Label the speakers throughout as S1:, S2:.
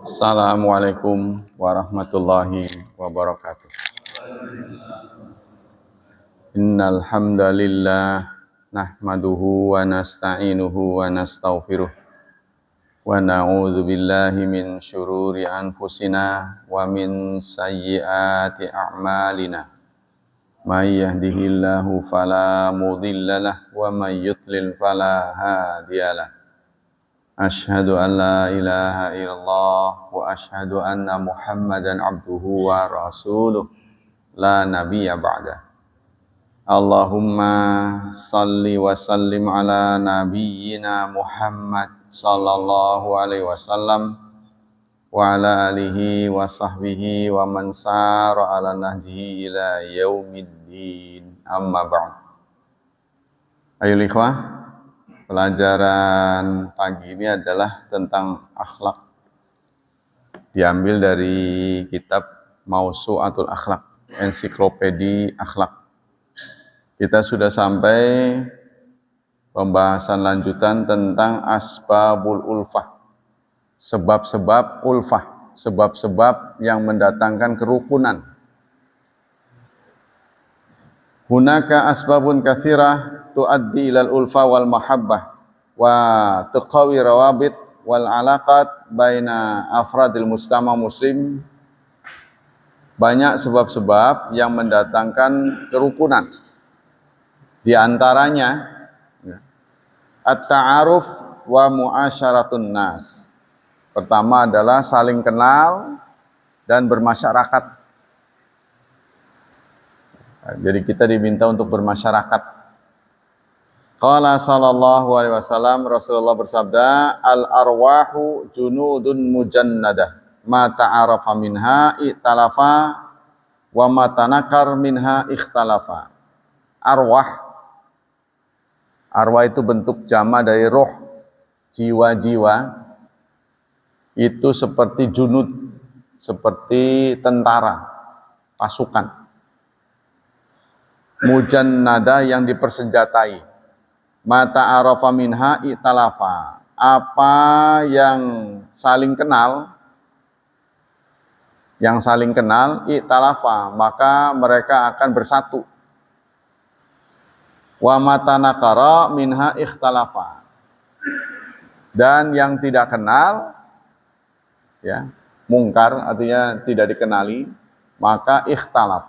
S1: Assalamualaikum warahmatullahi wabarakatuh. Innal hamdalillah nahmaduhu wa nasta'inuhu wa nastaghfiruh wa na'udzu billahi min syururi anfusina wa min sayyiati a'malina. May yahdihillahu fala mudhillalah wa may yudlil fala hadiyalah. Asyhadu an la ilaha illallah wa asyhadu anna Muhammadan abduhu wa rasuluh la nabiyya ba'da. Allahumma salli wa sallim ala nabiyyina Muhammad sallallahu alaihi wasallam wa ala alihi wa sahbihi wa man sara ala nahjihi ila yaumiddin. Amma ba'd. Ayo ikhwah, pelajaran pagi ini adalah tentang akhlak. Diambil dari kitab Mausu'atul Akhlak, ensiklopedi akhlak. Kita sudah sampai pembahasan lanjutan tentang asbabul ulfah. Sebab-sebab ulfah, sebab-sebab yang mendatangkan kerukunan. Hunaka asbabun katsirah tuaddi ilal ulfa wal mahabbah wa tuqawi rawabit wal alaqat baina afradil mujtama muslim. Banyak sebab-sebab yang mendatangkan kerukunan. Di antaranya at-ta'aruf wa mu'asyaratun nas. Pertama adalah saling kenal dan bermasyarakat. Jadi kita diminta untuk bermasyarakat. Qala sallallahu alaihi wasallam, Rasulullah bersabda, al-arwahu junudun mujannadah, ma ta'arafa minha i'talafa wa ma tanakar minha ikhtalafa. Arwah itu bentuk jama dari roh, jiwa-jiwa. Itu seperti junud, seperti tentara, pasukan. Mujannada yang dipersenjatai. Mata arafa minha i'talafa. Apa yang saling kenal, i'talafa, maka mereka akan bersatu. Wa mata nakara minha ikhtalafa. Dan yang tidak kenal, ya, mungkar artinya tidak dikenali, maka ikhtalaf.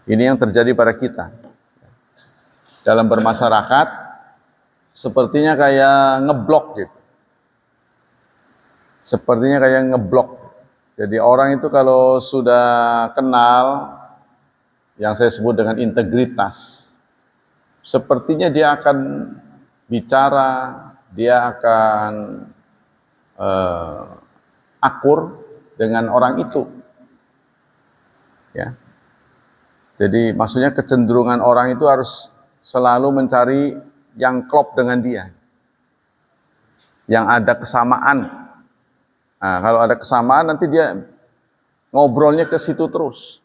S1: Ini yang terjadi pada kita. Dalam bermasyarakat, sepertinya kayak ngeblok gitu. Sepertinya kayak ngeblok. Jadi orang itu kalau sudah kenal, yang saya sebut dengan integritas, sepertinya dia akan bicara, dia akan akur dengan orang itu. Ya. Jadi maksudnya kecenderungan orang itu harus selalu mencari yang klop dengan dia, yang ada kesamaan. Nah, kalau ada kesamaan nanti dia ngobrolnya ke situ terus.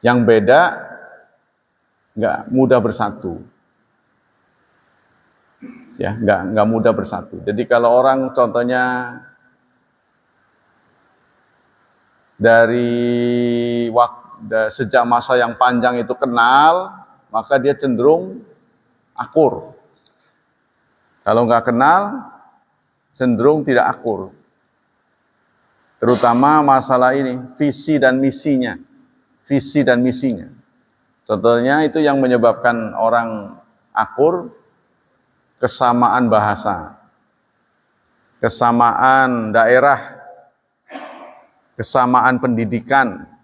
S1: Yang beda nggak mudah bersatu, ya, nggak mudah bersatu. Jadi kalau orang contohnya dari sejak masa yang panjang itu kenal, maka dia cenderung akur. Kalau nggak kenal, cenderung tidak akur. Terutama masalah ini, visi dan misinya. Contohnya itu yang menyebabkan orang akur, kesamaan bahasa, kesamaan daerah, kesamaan pendidikan.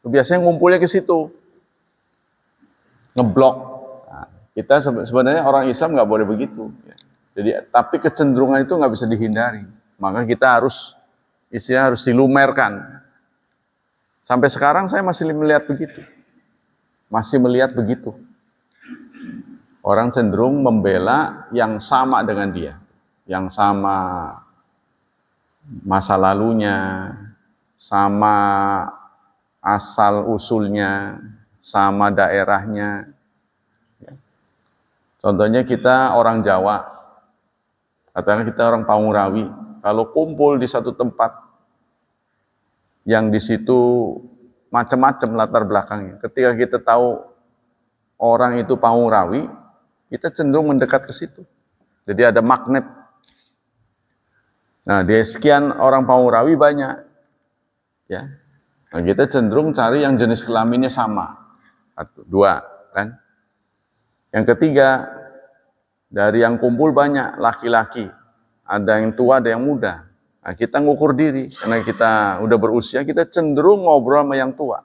S1: Biasanya ngumpulnya ke situ, ngeblok. Nah, kita sebenarnya orang Islam nggak boleh begitu. Jadi, tapi kecenderungan itu nggak bisa dihindari. Maka kita harus dilumerkan. Sampai sekarang saya masih melihat begitu. Orang cenderung membela yang sama dengan dia, yang sama masa lalunya, sama asal usulnya, sama daerahnya. Contohnya kita orang Jawa, katakanlah kita orang Pamurawi, kalau kumpul di satu tempat yang di situ macam-macam latar belakangnya. Ketika kita tahu orang itu pengurawi, kita cenderung mendekat ke situ. Jadi ada magnet. Nah, di sekian orang pengurawi banyak, ya. Nah, kita cenderung cari yang jenis kelaminnya sama. Satu, dua, kan? Yang ketiga, dari yang kumpul banyak laki-laki, ada yang tua, ada yang muda. Nah, kita ngukur diri, karena kita udah berusia, kita cenderung ngobrol sama yang tua.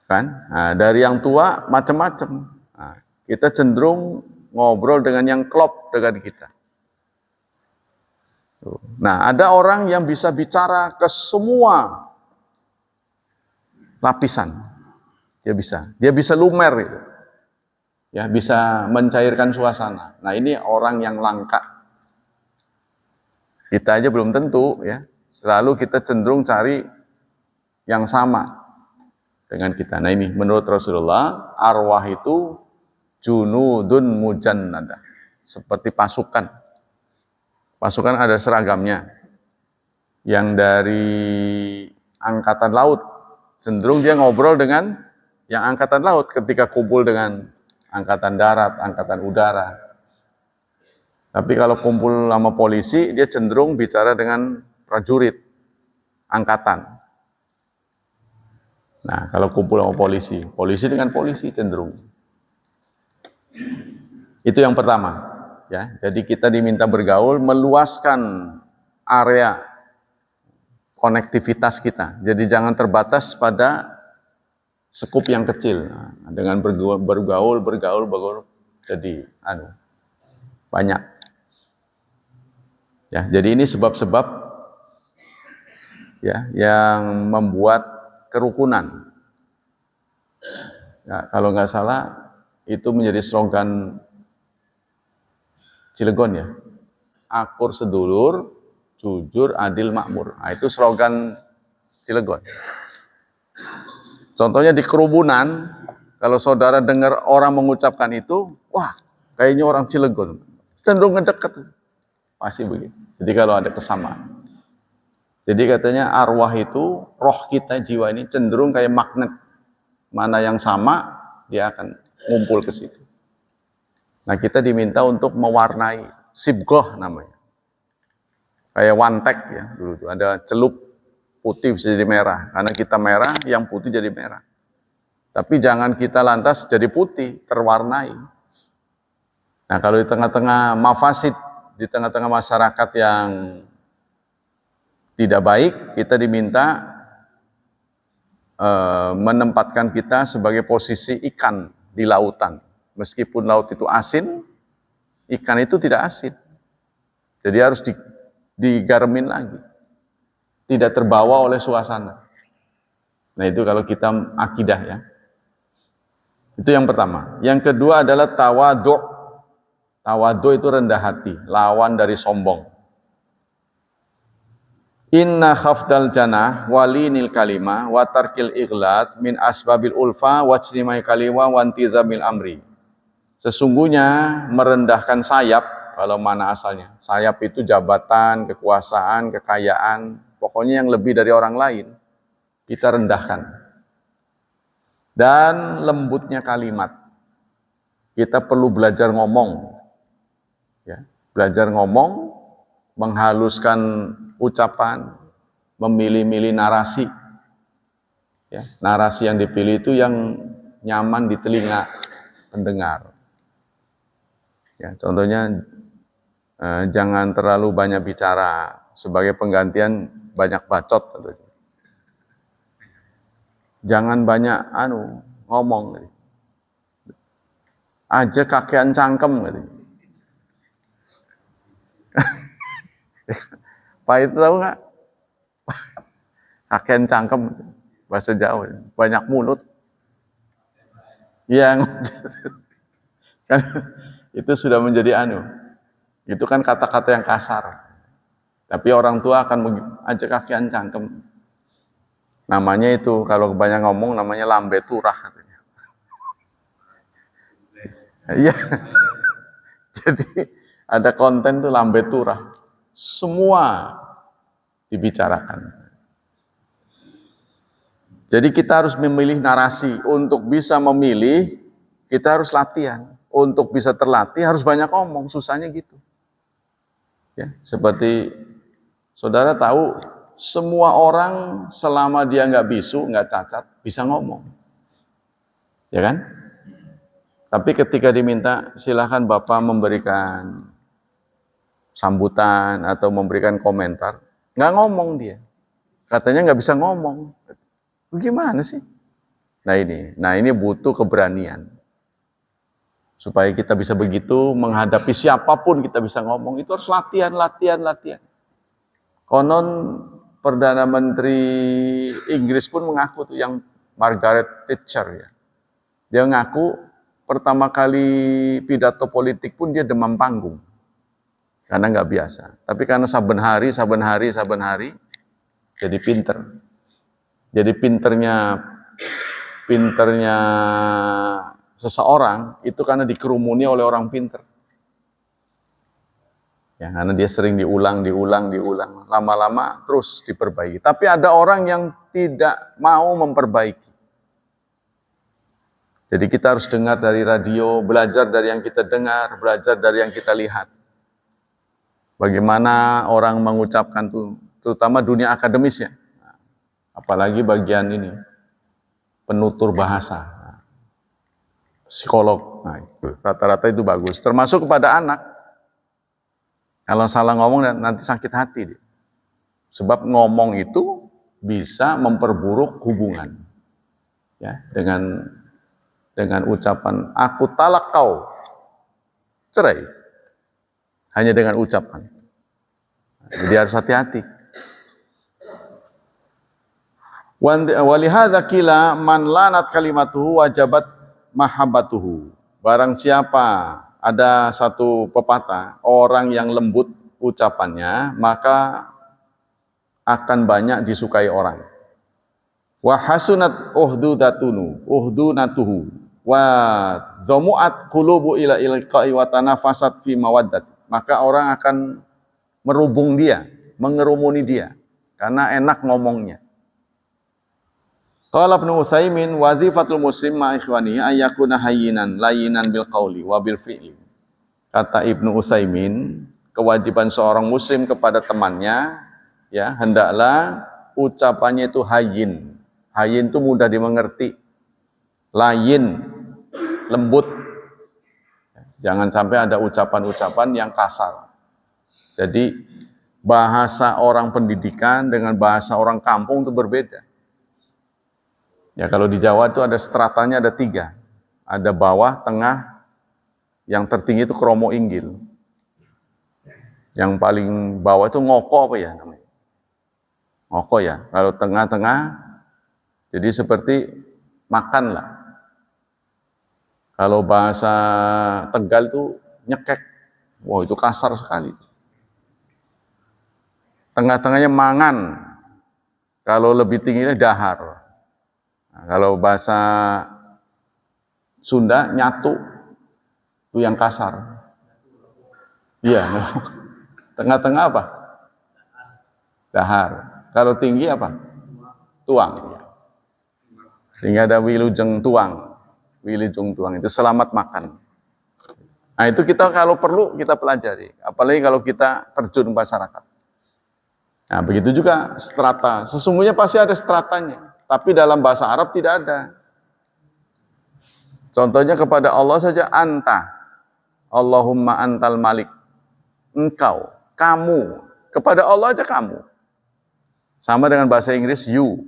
S1: Kan? Nah, dari yang tua macam-macam. Nah, kita cenderung ngobrol dengan yang klop dengan kita. Nah, ada orang yang bisa bicara ke semua lapisan. Dia bisa lumer gitu. Ya, bisa mencairkan suasana. Nah, ini orang yang langka. Kita aja belum tentu, ya. Selalu kita cenderung cari yang sama dengan kita. Nah, ini menurut Rasulullah, arwah itu junudun mujannadah, seperti pasukan. Pasukan ada seragamnya. Yang dari angkatan laut, cenderung dia ngobrol dengan yang angkatan laut ketika kumpul dengan angkatan darat, angkatan udara. Tapi kalau kumpul sama polisi, dia cenderung bicara dengan prajurit, angkatan. Nah, kalau kumpul sama polisi dengan polisi cenderung. Itu yang pertama. Ya, jadi kita diminta bergaul, meluaskan area konektivitas kita. Jadi jangan terbatas pada skup yang kecil. Nah, dengan bergaul, jadi banyak. Ya, jadi ini sebab-sebab ya yang membuat kerukunan. Ya, kalau nggak salah itu menjadi slogan Cilegon ya. Akur sedulur, jujur, adil, makmur. Nah, itu slogan Cilegon. Contohnya di kerumunan, kalau saudara dengar orang mengucapkan itu, wah, kayaknya orang Cilegon. Cenderung ngedekat. Pasti begitu. Jadi kalau ada kesamaan. Jadi katanya arwah itu, roh kita, jiwa ini cenderung kayak magnet. Mana yang sama, dia akan ngumpul ke situ. Nah, kita diminta untuk mewarnai, sibgoh namanya. Kayak wantek ya, dulu tuh ada celup putih bisa jadi merah. Karena kita merah, yang putih jadi merah. Tapi jangan kita lantas jadi putih, terwarnai. Nah, kalau di tengah-tengah mafasid, di tengah-tengah masyarakat yang tidak baik, kita diminta menempatkan kita sebagai posisi ikan di lautan. Meskipun laut itu asin, ikan itu tidak asin. Jadi harus digarmin lagi. Tidak terbawa oleh suasana. Nah, itu kalau kita akidah ya. Itu yang pertama. Yang kedua adalah tawadhu'. Tawadhu itu rendah hati, lawan dari sombong. Inna khafdal janah walinil kalimah wa tarkil ighlad min asbabil ulfa wa ijtimai kaliwa wa intizamil amri. Sesungguhnya merendahkan sayap, kalau mana asalnya. Sayap itu jabatan, kekuasaan, kekayaan, pokoknya yang lebih dari orang lain, kita rendahkan. Dan lembutnya kalimat. Kita perlu belajar ngomong. Ya, belajar ngomong, menghaluskan ucapan, memilih-milih narasi. Ya, narasi yang dipilih itu yang nyaman di telinga pendengar. Ya, contohnya jangan terlalu banyak bicara, sebagai penggantian banyak bacot. Jangan banyak ngomong. Aja kakean cangkem gitu. Pak itu tahu nggak? Kakean cangkem, bahasa Jawa, banyak mulut. Yang kan itu sudah menjadi itu kan kata-kata yang kasar. Tapi orang tua akan ajak kakean cangkem. Namanya itu kalau banyak ngomong namanya lambe turah katanya. Iya. Jadi ada konten tuh lambe turah. semua dibicarakan. Jadi kita harus memilih narasi. Untuk bisa memilih, kita harus latihan. Untuk bisa terlatih harus banyak ngomong, susahnya gitu. Ya, seperti saudara tahu, semua orang selama dia nggak bisu, nggak cacat, bisa ngomong. Ya kan? Tapi ketika diminta, silakan Bapak memberikan sambutan atau memberikan komentar, nggak ngomong dia. Katanya nggak bisa ngomong. Gimana sih? Nah ini butuh keberanian. Supaya kita bisa begitu, menghadapi siapapun kita bisa ngomong, itu harus latihan. Konon Perdana Menteri Inggris pun mengaku tuh, yang Margaret Thatcher ya. Dia ngaku pertama kali pidato politik pun dia demam panggung. Karena nggak biasa. Tapi karena saben hari, jadi pinter. Jadi pinternya seseorang itu karena dikerumuni oleh orang pinter. Ya, karena dia sering diulang, lama-lama terus diperbaiki. Tapi ada orang yang tidak mau memperbaiki. Jadi kita harus dengar dari radio, belajar dari yang kita dengar, belajar dari yang kita lihat. Bagaimana orang mengucapkan itu, terutama dunia akademis ya. Apalagi bagian ini, penutur bahasa, psikolog, rata-rata itu bagus. Termasuk kepada anak, kalau salah ngomong nanti sakit hati dia. Sebab ngomong itu bisa memperburuk hubungan. Ya, dengan ucapan, aku talak kau, cerai. Hanya dengan ucapan. Jadi harus hati-hati. Walihadza qila man lanat kalimatuhu wajabat mahabbatuhu. Barang siapa, ada satu pepatah, orang yang lembut ucapannya maka akan banyak disukai orang. Wa hasunat uhdunatuhu wa dhamu'at qulubu ila ilqa'i wa tanafasat fi mawaddat. Maka orang akan merubung dia, mengerumuni dia karena enak ngomongnya. Qala Ibnu Utsaimin wazifatul muslim ma ikhwanihi ayyakuna hayyinan layinan bil qauli wa bil fi'li. Kata Ibnu Utsaimin, kewajiban seorang muslim kepada temannya ya, hendaklah ucapannya itu hayyin. Hayyin itu mudah dimengerti. Layin, lembut. Jangan sampai ada ucapan-ucapan yang kasar. Jadi bahasa orang pendidikan dengan bahasa orang kampung itu berbeda. Ya kalau di Jawa itu ada stratanya ada 3. Ada bawah, tengah, yang tertinggi itu kromo inggil. Yang paling bawah itu ngoko apa ya namanya? Ngoko ya. Kalau tengah-tengah, jadi seperti makan lah. Kalau bahasa Tegal itu nyekek. Wah itu kasar sekali. Tengah-tengahnya mangan. Kalau lebih tingginya dahar. Nah, kalau bahasa Sunda nyatu, itu yang kasar. Iya, tengah-tengah apa? Dahar. Kalau tinggi apa? Tuang. Sehingga ada wilujeng tuang. Wilujeng tuang itu selamat makan. Nah itu kita kalau perlu kita pelajari. Apalagi kalau kita terjun ke masyarakat. Nah begitu juga strata. Sesungguhnya pasti ada stratanya. Tapi dalam bahasa Arab tidak ada. Contohnya kepada Allah saja anta. Allahumma antal malik. Engkau, kamu. Kepada Allah aja kamu. Sama dengan bahasa Inggris you.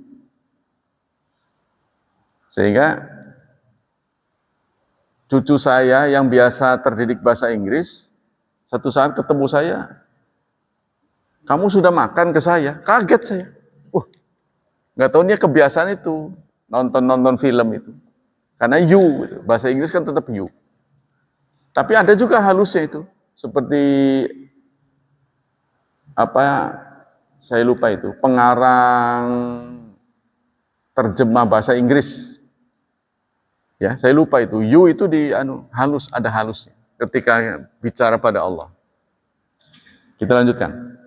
S1: Sehingga cucu saya yang biasa terdidik bahasa Inggris, satu saat ketemu saya, kamu sudah makan ke saya? Kaget saya. Nggak tahu dia kebiasaan itu, nonton film itu. Karena you, bahasa Inggris kan tetap you. Tapi ada juga halusnya itu. Seperti, saya lupa itu, pengarang terjemah bahasa Inggris. Ya, saya lupa itu. You itu halus, ada halusnya. Ketika bicara pada Allah. Kita lanjutkan.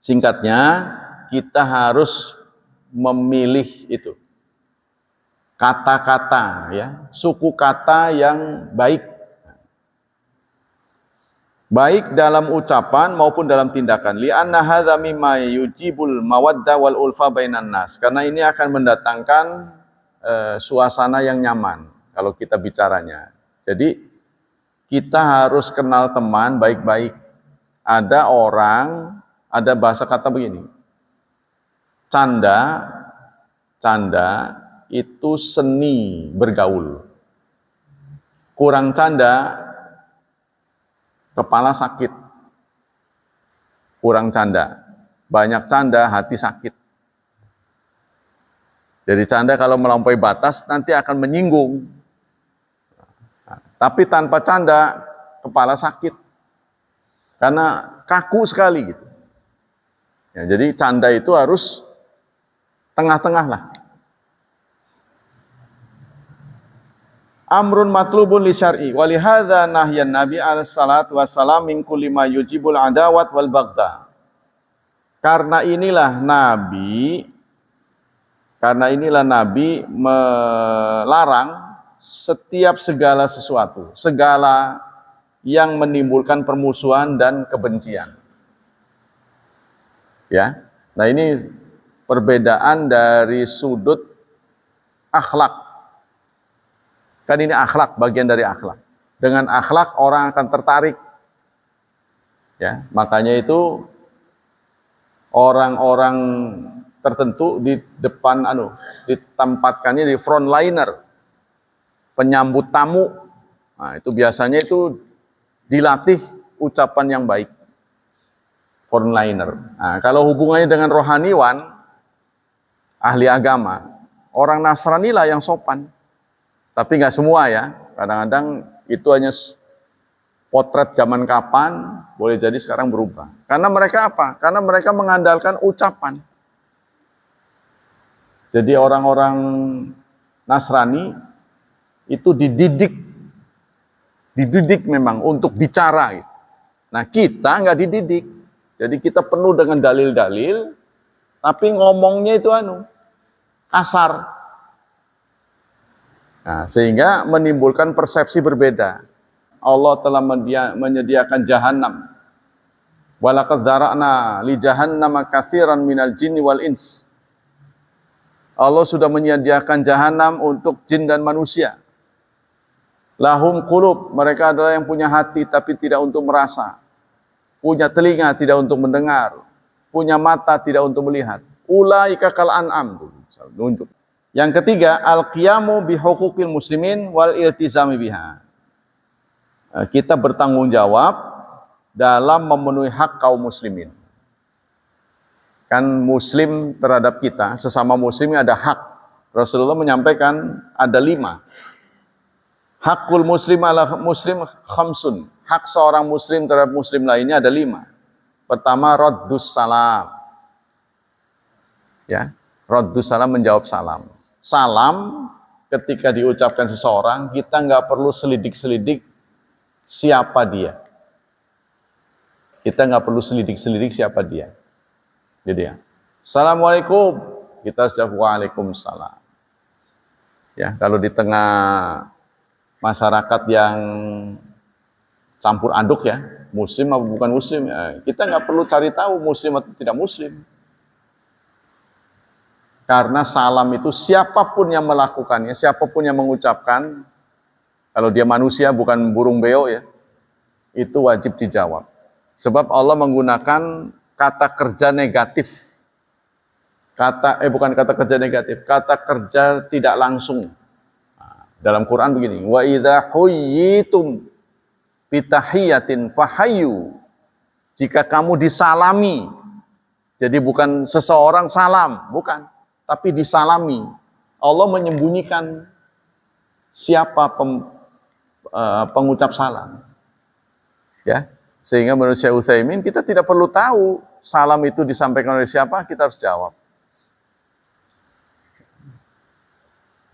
S1: Singkatnya, kita harus memilih itu kata-kata, ya, suku kata yang baik dalam ucapan maupun dalam tindakan. Li'anna hadza mimma yujibul mawaddah wal ulfa bainan nas. Karena ini akan mendatangkan suasana yang nyaman kalau kita bicaranya. Jadi kita harus kenal teman baik-baik. Ada bahasa kata begini. Canda itu seni bergaul. Kurang canda, kepala sakit. Kurang canda. Banyak canda, hati sakit. Jadi canda kalau melampaui batas nanti akan menyinggung. Tapi tanpa canda, kepala sakit. Karena kaku sekali gitu. Ya, jadi canda itu harus tengah-tengah lah. Amrun matlubun li syar'i wa li hadza nahyan Nabi alaihi salatu wassalam min kulli ma yujibul adawat wal baghdha. Karena inilah Nabi melarang setiap segala sesuatu, segala yang menimbulkan permusuhan dan kebencian. Ya. Nah, ini perbedaan dari sudut akhlak. Kan ini akhlak, bagian dari akhlak. Dengan akhlak orang akan tertarik. Ya, makanya itu orang-orang tertentu di depan ditempatkannya di frontliner, penyambut tamu. Nah, itu biasanya itu dilatih ucapan yang baik. Frontliner. Nah, kalau hubungannya dengan rohaniwan, ahli agama, orang Nasrani lah yang sopan. Tapi nggak semua ya. Kadang-kadang itu hanya potret zaman kapan, boleh jadi sekarang berubah. Karena mereka apa? Karena mereka mengandalkan ucapan. Jadi orang-orang Nasrani itu dididik memang untuk bicara. Nah, kita nggak dididik. Jadi kita penuh dengan dalil-dalil, tapi ngomongnya itu kasar. Nah, sehingga menimbulkan persepsi berbeda. Allah telah menyediakan jahanam. Walaqad dzara'na li jahannama katsiran minal jinni wal ins. Allah sudah menyediakan jahanam untuk jin dan manusia. Lahum qulub, mereka adalah yang punya hati tapi tidak untuk merasa. Punya telinga tidak untuk mendengar. Punya mata tidak untuk melihat. Ulaika kal an'am. Nunjuk. Yang ketiga, al-qiyamu bihuquqil muslimin wal iltizami biha. Kita bertanggung jawab dalam memenuhi hak kaum muslimin. Kan muslim terhadap kita, sesama muslim ada hak. Rasulullah menyampaikan ada 5. Hakul muslim ala muslim khamsun. Hak seorang muslim terhadap muslim lainnya ada 5. Pertama, raddus salam. Ya, raddus salam, menjawab salam. Salam ketika diucapkan seseorang, kita nggak perlu selidik-selidik siapa dia. Kita nggak perlu selidik-selidik siapa dia. Jadi ya, Assalamualaikum, kita harus jawab Waalaikumsalam. Ya, kalau di tengah masyarakat yang campur aduk ya, muslim atau bukan muslim, ya, kita nggak perlu cari tahu muslim atau tidak muslim. Karena salam itu siapapun yang melakukannya, siapapun yang mengucapkan, kalau dia manusia bukan burung beo ya, itu wajib dijawab. Sebab Allah menggunakan kata kerja negatif. Bukan kata kerja negatif, kata kerja tidak langsung. Dalam Quran begini, wa idza huyyitum bitahiyatin fahayyu. Jika kamu disalami, jadi bukan seseorang salam, bukan, tapi disalami. Allah menyembunyikan siapa pengucap salam. Ya, sehingga menurut Syekh Utsaimin kita tidak perlu tahu salam itu disampaikan oleh siapa, kita harus jawab.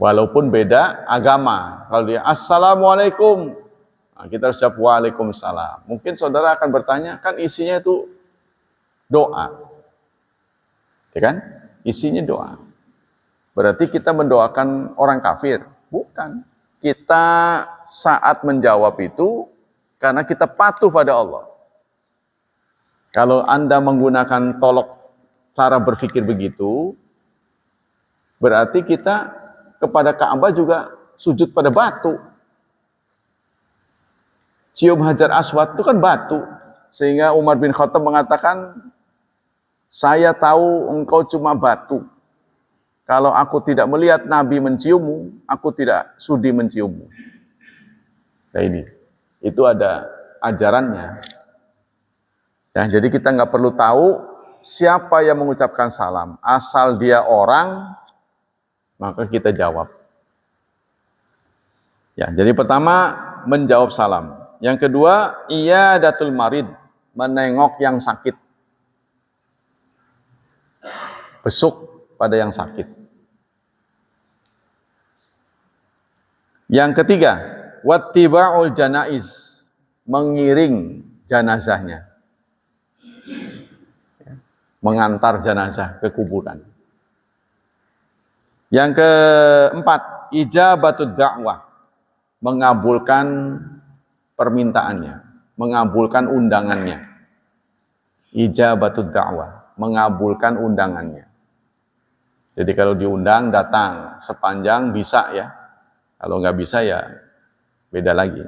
S1: Walaupun beda agama. Kalau dia Assalamualaikum, nah, kita harus jawab Waalaikumsalam. Mungkin saudara akan bertanya, kan isinya itu doa. Ya kan? Isinya doa. Berarti kita mendoakan orang kafir? Bukan. Kita saat menjawab itu karena kita patuh pada Allah. Kalau Anda menggunakan cara berpikir begitu, berarti kita kepada Ka'bah juga sujud pada batu. Cium Hajar Aswad itu kan batu. Sehingga Umar bin Khattab mengatakan, saya tahu engkau cuma batu. Kalau aku tidak melihat Nabi menciummu, aku tidak sudi menciummu. Nah ini, itu ada ajarannya. Ya, jadi kita nggak perlu tahu siapa yang mengucapkan salam. Asal dia orang, maka kita jawab. Ya, jadi pertama menjawab salam. Yang kedua, iyadatul marid, menengok yang sakit. Besuk pada yang sakit. Yang ketiga, wattiba'ul janaiz, mengiring jenazahnya. Mengantar jenazah ke kuburan. Yang keempat, ijabatud da'wah, mengabulkan permintaannya, mengabulkan undangannya. Ijabatud da'wah, mengabulkan undangannya. Jadi kalau diundang datang, sepanjang bisa ya. Kalau nggak bisa ya beda lagi.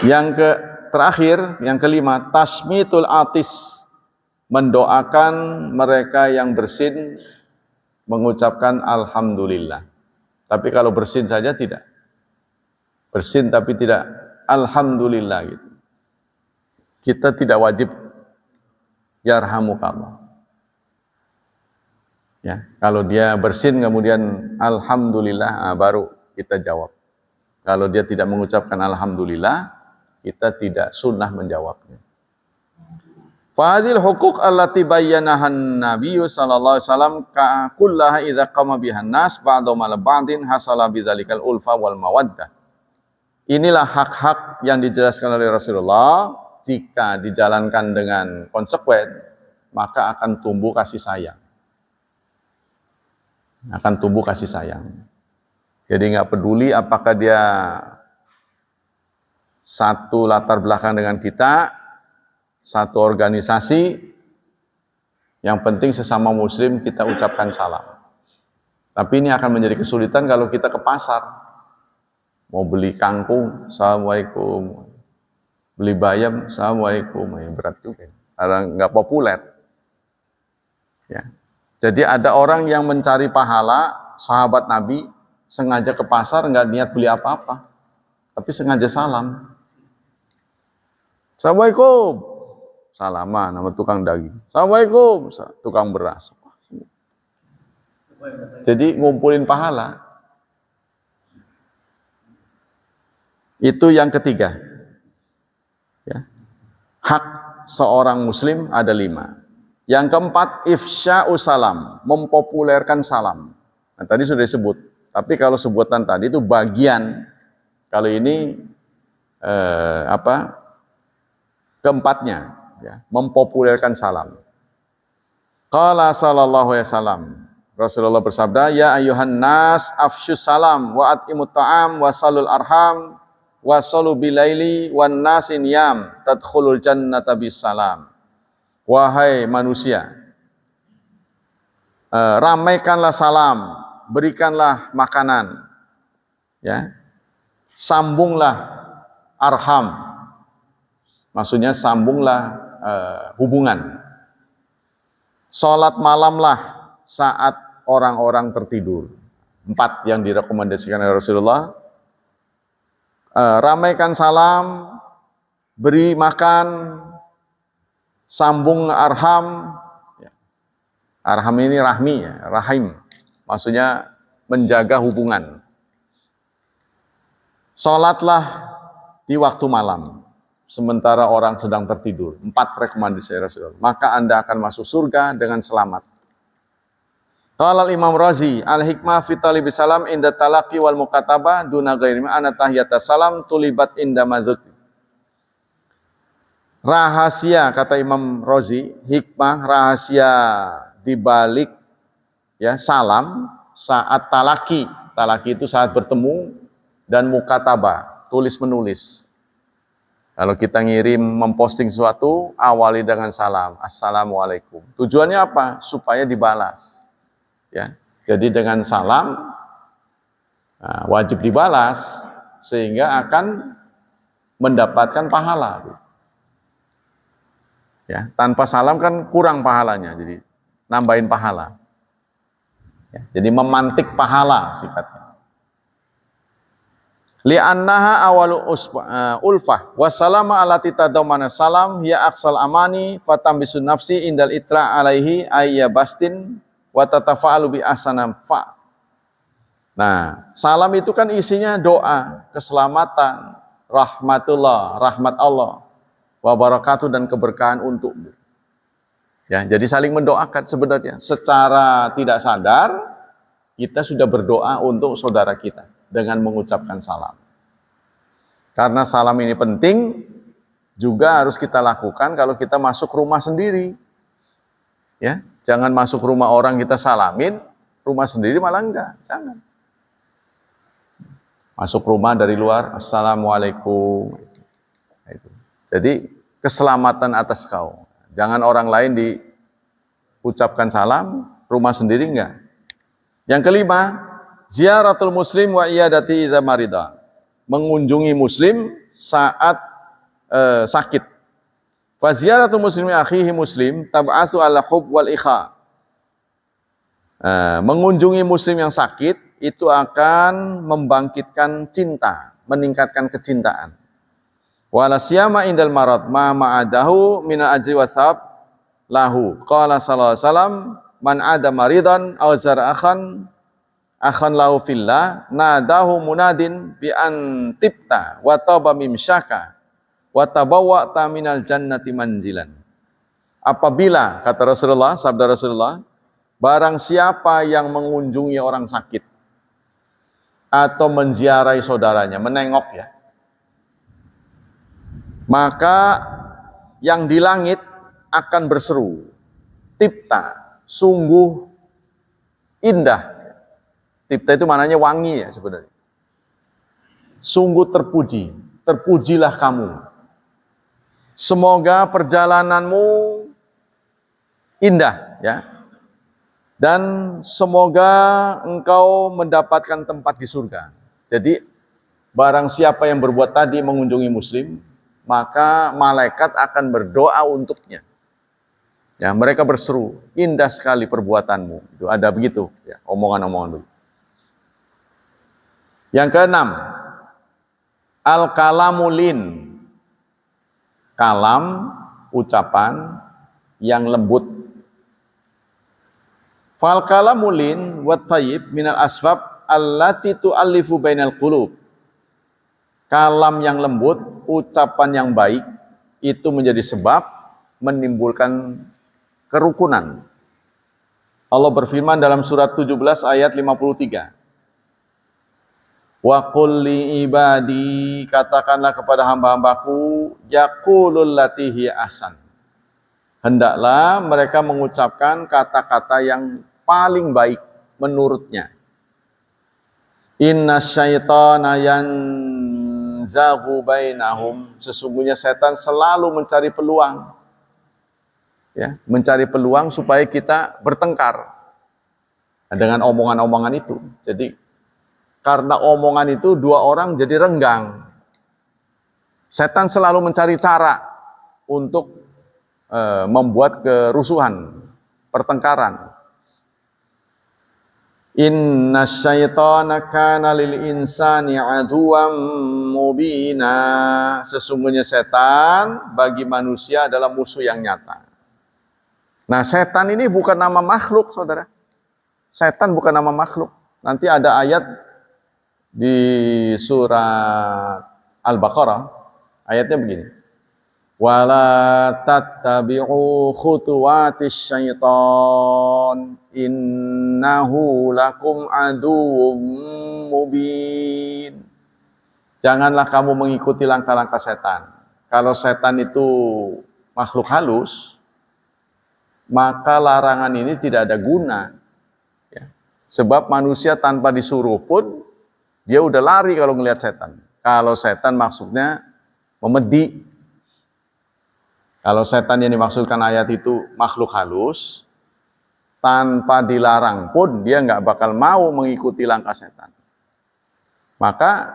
S1: Yang terakhir, yang kelima, tasmitul atis, mendoakan mereka yang bersin, mengucapkan alhamdulillah. Tapi kalau bersin saja tidak. Bersin tapi tidak alhamdulillah gitu. Kita tidak wajib yarhamukallah. Ya, kalau dia bersin kemudian alhamdulillah, baru kita jawab. Kalau dia tidak mengucapkan alhamdulillah, kita tidak sunnah menjawabnya. Fadil hukuk allati bayyanahan nabiyyu sallallahu alaihi wasallam ka kullaha idza qama bihan nas ba'da mal ba'din hasala bidzalikal ulfa wal mawaddah. Inilah hak-hak yang dijelaskan oleh Rasulullah, jika dijalankan dengan konsekuen maka akan tumbuh kasih sayang. Akan tumbuh kasih sayang. Jadi nggak peduli apakah dia satu latar belakang dengan kita, satu organisasi, yang penting sesama muslim kita ucapkan salam. Tapi ini akan menjadi kesulitan kalau kita ke pasar. Mau beli kangkung, assalamualaikum. Beli bayam, assalamualaikum. Ya, berat juga, karena nggak populer. Ya. Jadi ada orang yang mencari pahala, sahabat Nabi, sengaja ke pasar, nggak niat beli apa-apa. Tapi sengaja salam. Assalamualaikum. Salaman sama tukang daging. Assalamualaikum, tukang beras. Jadi ngumpulin pahala. Itu yang ketiga. Ya. Hak seorang muslim ada 5. Yang keempat, ifsya'u salam, mempopulerkan salam. Nah, tadi sudah disebut. Tapi kalau sebutan tadi itu bagian. Kalau ini keempatnya. Ya, mempopulerkan salam. Qala sallallahu alaihi wasallam, Rasulullah bersabda, ya ayuhan nas afsyus salam wa at'imut ta'am wa salul arham wa salu bilaili wan nasin yam tadkhulul jannata bis salam. Wahai manusia, ramaikanlah salam, berikanlah makanan, ya, sambunglah arham, maksudnya sambunglah hubungan. Salat malamlah saat orang-orang tertidur. 4 yang direkomendasikan oleh Rasulullah. Ramaikan salam, beri makan, sambung arham. Arham ini rahmi, ya, rahim. Maksudnya menjaga hubungan. Salatlah di waktu malam, sementara orang sedang tertidur. 4 rekomendasi Rasulullah. Maka Anda akan masuk surga dengan selamat. Qala Imam Razi, al-hikmah fi talibi salam inda talaqi wal mukatabah duna ghairi ma anna tahiyatas salam tulibat inda madzuk. Rahasia, kata Imam Razi, hikmah rahasia di balik ya salam saat talaki. Talaki itu saat bertemu dan mukataba, tulis menulis. Kalau kita ngirim memposting sesuatu, awali dengan salam, assalamualaikum. Tujuannya apa? Supaya dibalas. Ya, jadi dengan salam wajib dibalas sehingga akan mendapatkan pahala. Ya, tanpa salam kan kurang pahalanya, jadi nambahin pahala. Ya, jadi memantik pahala sifatnya. Li'annaha awalu ulfah wassalama allati tadamana salam ya aksal amani fatambisun nafsi indal itra alaihi ayyabastin wa tatafa'alu bi ahsanam fa. Nah, salam itu kan isinya doa, keselamatan, rahmatullah, rahmat Allah, wa barakatuh dan keberkahan untukmu. Ya, jadi saling mendoakan sebenarnya. Secara tidak sadar kita sudah berdoa untuk saudara kita dengan mengucapkan salam. Karena salam ini penting juga harus kita lakukan kalau kita masuk rumah sendiri. Ya, jangan masuk rumah orang kita salamin, rumah sendiri malah enggak. Jangan. Masuk rumah dari luar, assalamualaikum. Jadi keselamatan atas kau. Jangan orang lain diucapkan salam, rumah sendiri enggak. Yang kelima, ziaratul muslim wa iyadati idza marida. Mengunjungi muslim saat sakit. Fa ziyaratul muslimi akhihi muslim tab'atsu ala hub wal ikha. Mengunjungi muslim yang sakit itu akan membangkitkan cinta, meningkatkan kecintaan. Wala siyama indal marad ma ma'adahu minal ajri wa thawab lahu. Qala sallallahu alaihi wasallam man ada maridan aw zara akhan lahu fillah nadahu munadin bi antibta wa taba mimsyaka wa tabawwa'ta minal jannati manjilan. Apabila kata Rasulullah, sabda Rasulullah, barang siapa yang mengunjungi orang sakit atau menziarahi saudaranya, menengok ya, maka yang di langit akan berseru, tipta, sungguh indah. Tipta itu maknanya wangi ya sebenarnya. Sungguh terpuji, terpujilah kamu. Semoga perjalananmu indah ya. Dan semoga engkau mendapatkan tempat di surga. Jadi barang siapa yang berbuat tadi mengunjungi muslim, maka malaikat akan berdoa untuknya. Ya, mereka berseru, indah sekali perbuatanmu. Itu ada begitu, ya, omongan-omongan dulu. Yang keenam, al-kalamulin. Kalam, ucapan yang lembut. Fal kalamulin wa thayyib minal asbab allati tu'allifu bainal qulub. Kalam yang lembut, ucapan yang baik itu menjadi sebab menimbulkan kerukunan. Allah berfirman dalam surat 17 ayat 53. Wa qul li ibadi, katakanlah kepada hamba-hambaku, yaqulul lati hiya ahsan. Hendaklah mereka mengucapkan kata-kata yang paling baik menurutnya. Inna syaitana yanzaghu bainahum. Sesungguhnya setan selalu mencari peluang. Ya, mencari peluang supaya kita bertengkar dengan omongan-omongan itu. Jadi karena omongan itu dua orang jadi renggang. Setan selalu mencari cara untuk membuat kerusuhan, pertengkaran. Inna syaitana kana lil insani aduwwan mubina. Sesungguhnya setan bagi manusia adalah musuh yang nyata. Nah, setan ini bukan nama makhluk, saudara. Setan bukan nama makhluk. Nanti ada ayat di surat Al-Baqarah, ayatnya begini. Wala tattabi'u khutuwatis syaitan innahu lakum aduwwum mubin. Janganlah kamu mengikuti langkah-langkah setan. Kalau setan itu makhluk halus, maka larangan ini tidak ada guna. Ya. Sebab manusia tanpa disuruh pun, dia udah lari kalau ngelihat setan. Kalau setan maksudnya memedi. Kalau setan yang dimaksudkan ayat itu makhluk halus, tanpa dilarang pun dia nggak bakal mau mengikuti langkah setan. Maka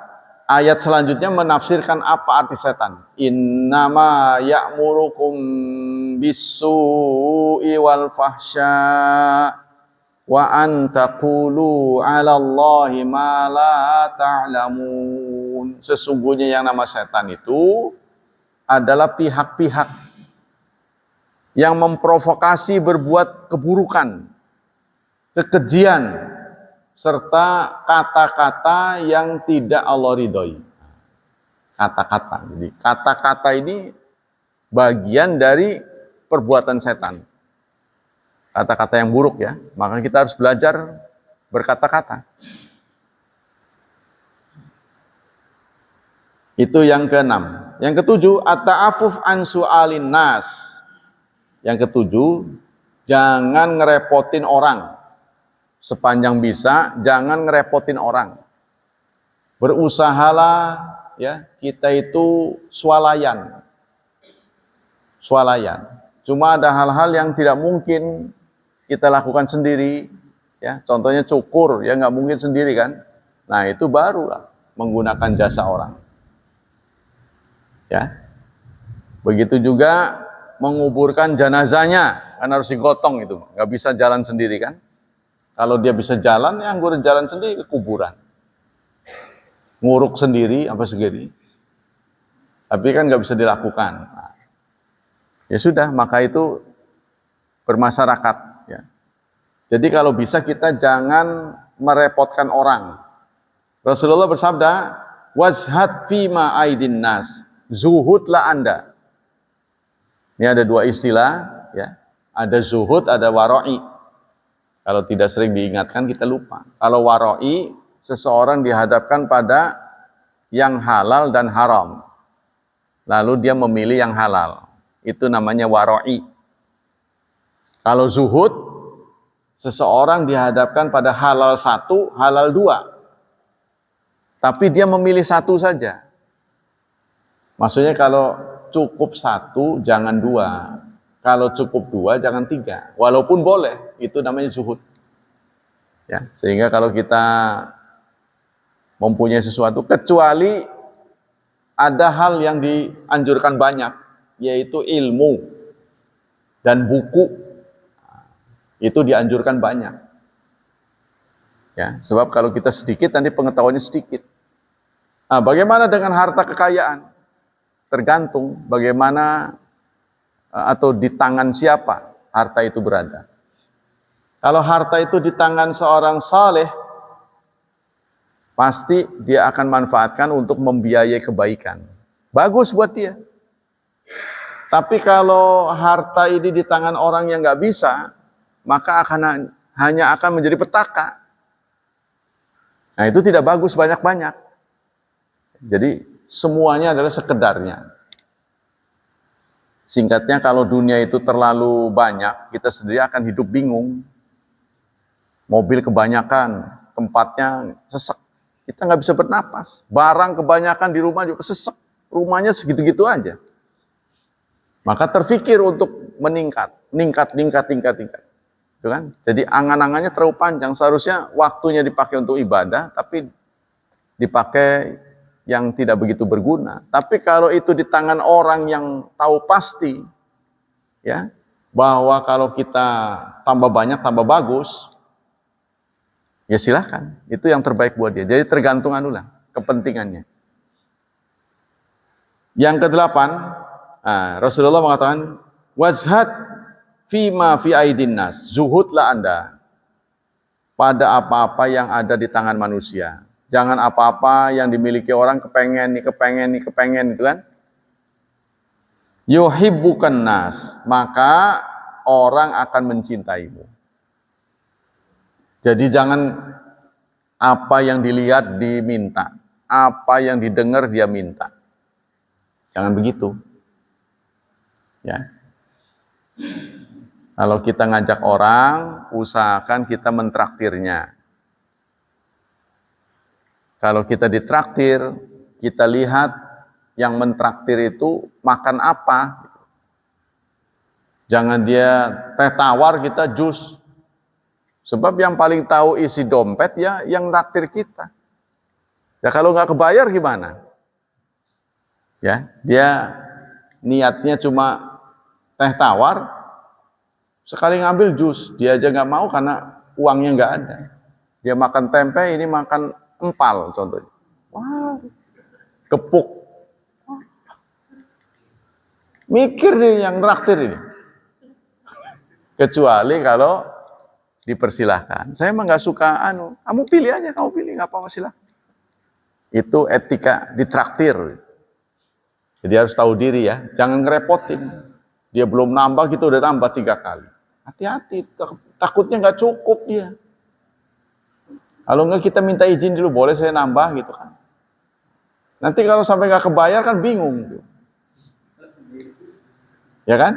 S1: ayat selanjutnya menafsirkan apa arti setan. Innama ya'murukum bis-su'i wal fahsya wa an taqulu 'ala Allahi ma la ta'lamun. Sesungguhnya yang nama setan itu adalah pihak-pihak yang memprovokasi berbuat keburukan, kekejian, serta kata-kata yang tidak Allah ridhoi. Kata-kata. Jadi kata-kata ini bagian dari perbuatan setan. Kata-kata yang buruk ya. Maka kita harus belajar berkata-kata. Itu yang keenam. Yang ketujuh, at-ta'affuf an su'alin nas. Yang ketujuh, jangan ngerepotin orang. Sepanjang bisa, jangan ngerepotin orang. Berusahalah ya, kita itu swalayan. Swalayan. Cuma ada hal-hal yang tidak mungkin kita lakukan sendiri, ya. Contohnya cukur, ya nggak mungkin sendiri kan. Nah, itu barulah menggunakan jasa orang. Ya. Begitu juga menguburkan jenazahnya, kan harus digotong itu, nggak bisa jalan sendiri kan. Kalau dia bisa jalan, ya anggur jalan sendiri ke kuburan. Nguruk sendiri, apa segini. Tapi kan nggak bisa dilakukan. Nah, ya sudah, maka itu bermasyarakat. Ya. Jadi kalau bisa kita jangan merepotkan orang. Rasulullah bersabda, wazhad fima aidin nas, zuhudlah Anda. Ini ada dua istilah, ya. Ada zuhud, ada wara'i. Kalau tidak sering diingatkan, kita lupa. Kalau wara'i, seseorang dihadapkan pada yang halal dan haram. Lalu dia memilih yang halal. Itu namanya wara'i. Kalau zuhud, seseorang dihadapkan pada halal satu, halal dua. Tapi dia memilih satu saja. Maksudnya kalau cukup satu, jangan dua. Kalau cukup dua, jangan tiga. Walaupun boleh, itu namanya zuhud. Ya, sehingga kalau kita mempunyai sesuatu, kecuali ada hal yang dianjurkan banyak, yaitu ilmu dan buku, itu dianjurkan banyak. Ya, sebab kalau kita sedikit, nanti pengetahuannya sedikit. Nah, bagaimana dengan harta kekayaan? Tergantung bagaimana atau di tangan siapa harta itu berada. Kalau harta itu di tangan seorang saleh, pasti dia akan manfaatkan untuk membiayai kebaikan. Bagus buat dia. Tapi kalau harta ini di tangan orang yang nggak bisa, maka hanya akan menjadi petaka. Nah, itu tidak bagus banyak-banyak. Jadi semuanya adalah sekedarnya. Singkatnya, kalau dunia itu terlalu banyak, kita sendiri akan hidup bingung. Mobil kebanyakan, tempatnya sesek. Kita nggak bisa bernapas. Barang kebanyakan di rumah juga sesek. Rumahnya segitu-gitu aja. Maka terfikir untuk meningkat. Itu kan? Jadi angan-angannya terlalu panjang. Seharusnya waktunya dipakai untuk ibadah, tapi dipakai yang tidak begitu berguna. Tapi kalau itu di tangan orang yang tahu pasti, ya, bahwa kalau kita tambah banyak, tambah bagus, ya silahkan. Itu yang terbaik buat dia. Jadi tergantung kepentingannya. Yang kedelapan, Rasulullah mengatakan, wazhad fima fi aidin nas, zuhudlah Anda pada apa-apa yang ada di tangan manusia. Jangan apa-apa yang dimiliki orang kepengen itu kan. Yuhibbukan nas, maka orang akan mencintaimu. Jadi jangan apa yang dilihat diminta, apa yang didengar dia minta. Jangan begitu. Ya. Kalau kita ngajak orang, usahakan kita mentraktirnya. Kalau kita ditraktir, kita lihat yang mentraktir itu makan apa. Jangan dia teh tawar, kita jus. Sebab yang paling tahu isi dompet ya yang traktir kita. Ya kalau nggak kebayar gimana? Ya, dia niatnya cuma teh tawar, sekali ngambil jus, dia aja nggak mau karena uangnya nggak ada. Dia makan tempe, ini makan empal contohnya. Wah, gepuk. Mikir nih yang traktir ini. Kecuali kalau dipersilahkan. Saya emang nggak suka kamu pilih aja, kamu pilih nggak apa-apa silahkan. Itu etika ditraktir. Jadi harus tahu diri ya, jangan ngerepotin. Dia belum nambah, kita udah nambah 3 kali. Hati-hati, takutnya nggak cukup dia. Kalau nggak kita minta izin dulu, boleh saya nambah gitu kan. Nanti kalau sampai nggak kebayar kan bingung. Ya kan?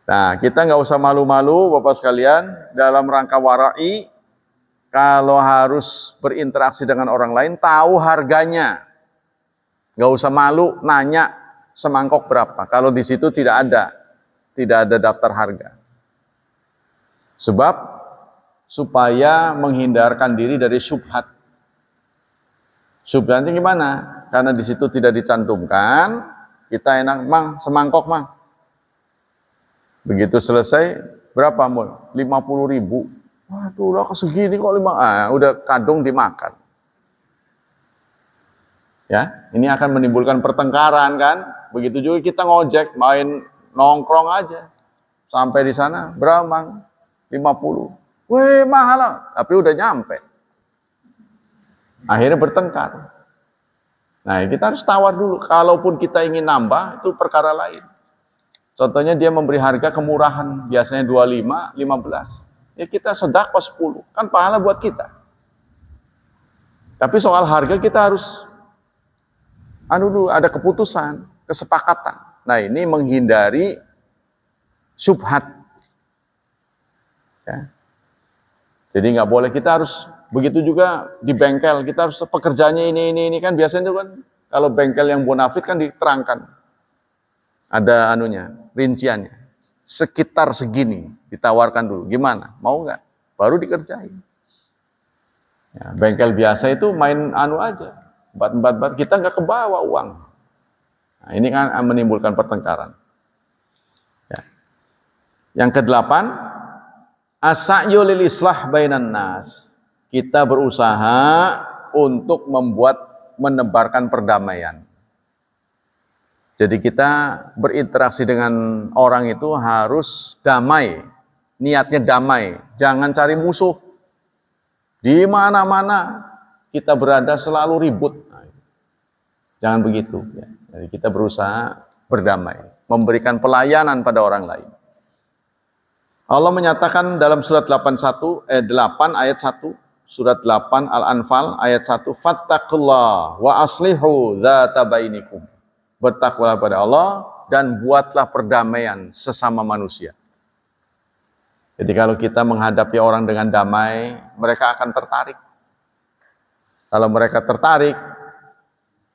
S1: Nah, kita nggak usah malu-malu Bapak sekalian, dalam rangka warai, kalau harus berinteraksi dengan orang lain, tahu harganya. Nggak usah malu, nanya semangkok berapa. Kalau di situ tidak ada daftar harga. Sebab, supaya menghindarkan diri dari syubhat. Syubhatnya gimana? Karena di situ tidak dicantumkan, kita enak, mang, semangkok mang. Begitu selesai, berapa mul? 50.000. Waduh, lah segini kok udah kadung dimakan. Ya, ini akan menimbulkan pertengkaran kan? Begitu juga kita ngojek, main nongkrong aja. Sampai di sana, berapa mang? 50. Weh, mahal lah. Tapi udah nyampe. Akhirnya bertengkar. Nah, kita harus tawar dulu. Kalaupun kita ingin nambah, itu perkara lain. Contohnya dia memberi harga kemurahan, biasanya 25, 15. Ya kita sedekah 10, kan pahala buat kita. Tapi soal harga kita harus dulu ada keputusan, kesepakatan. Nah, ini menghindari syubhat. Ya. Jadi nggak boleh, kita harus begitu juga di bengkel, kita harus pekerjaannya ini kan biasanya itu kan kalau bengkel yang bonafit kan diterangkan. Ada rinciannya. Sekitar segini ditawarkan dulu. Gimana? Mau nggak? Baru dikerjain. Ya, bengkel biasa itu main aja. Bat, kita nggak kebawa uang. Nah, ini kan menimbulkan pertengkaran. Ya. Yang ke-8, as-sa'yu lil islah bainan nas. Kita berusaha untuk menebarkan perdamaian. Jadi kita berinteraksi dengan orang itu harus damai, niatnya damai, jangan cari musuh. Di mana-mana kita berada selalu ribut. Jangan begitu. Ya. Jadi kita berusaha berdamai, memberikan pelayanan pada orang lain. Allah menyatakan dalam surat 8 ayat 1, surat 8 Al-Anfal ayat 1, fattaqullah wa aslihu dzata bainikum. Bertakwalah pada Allah dan buatlah perdamaian sesama manusia. Jadi kalau kita menghadapi orang dengan damai, mereka akan tertarik. Kalau mereka tertarik,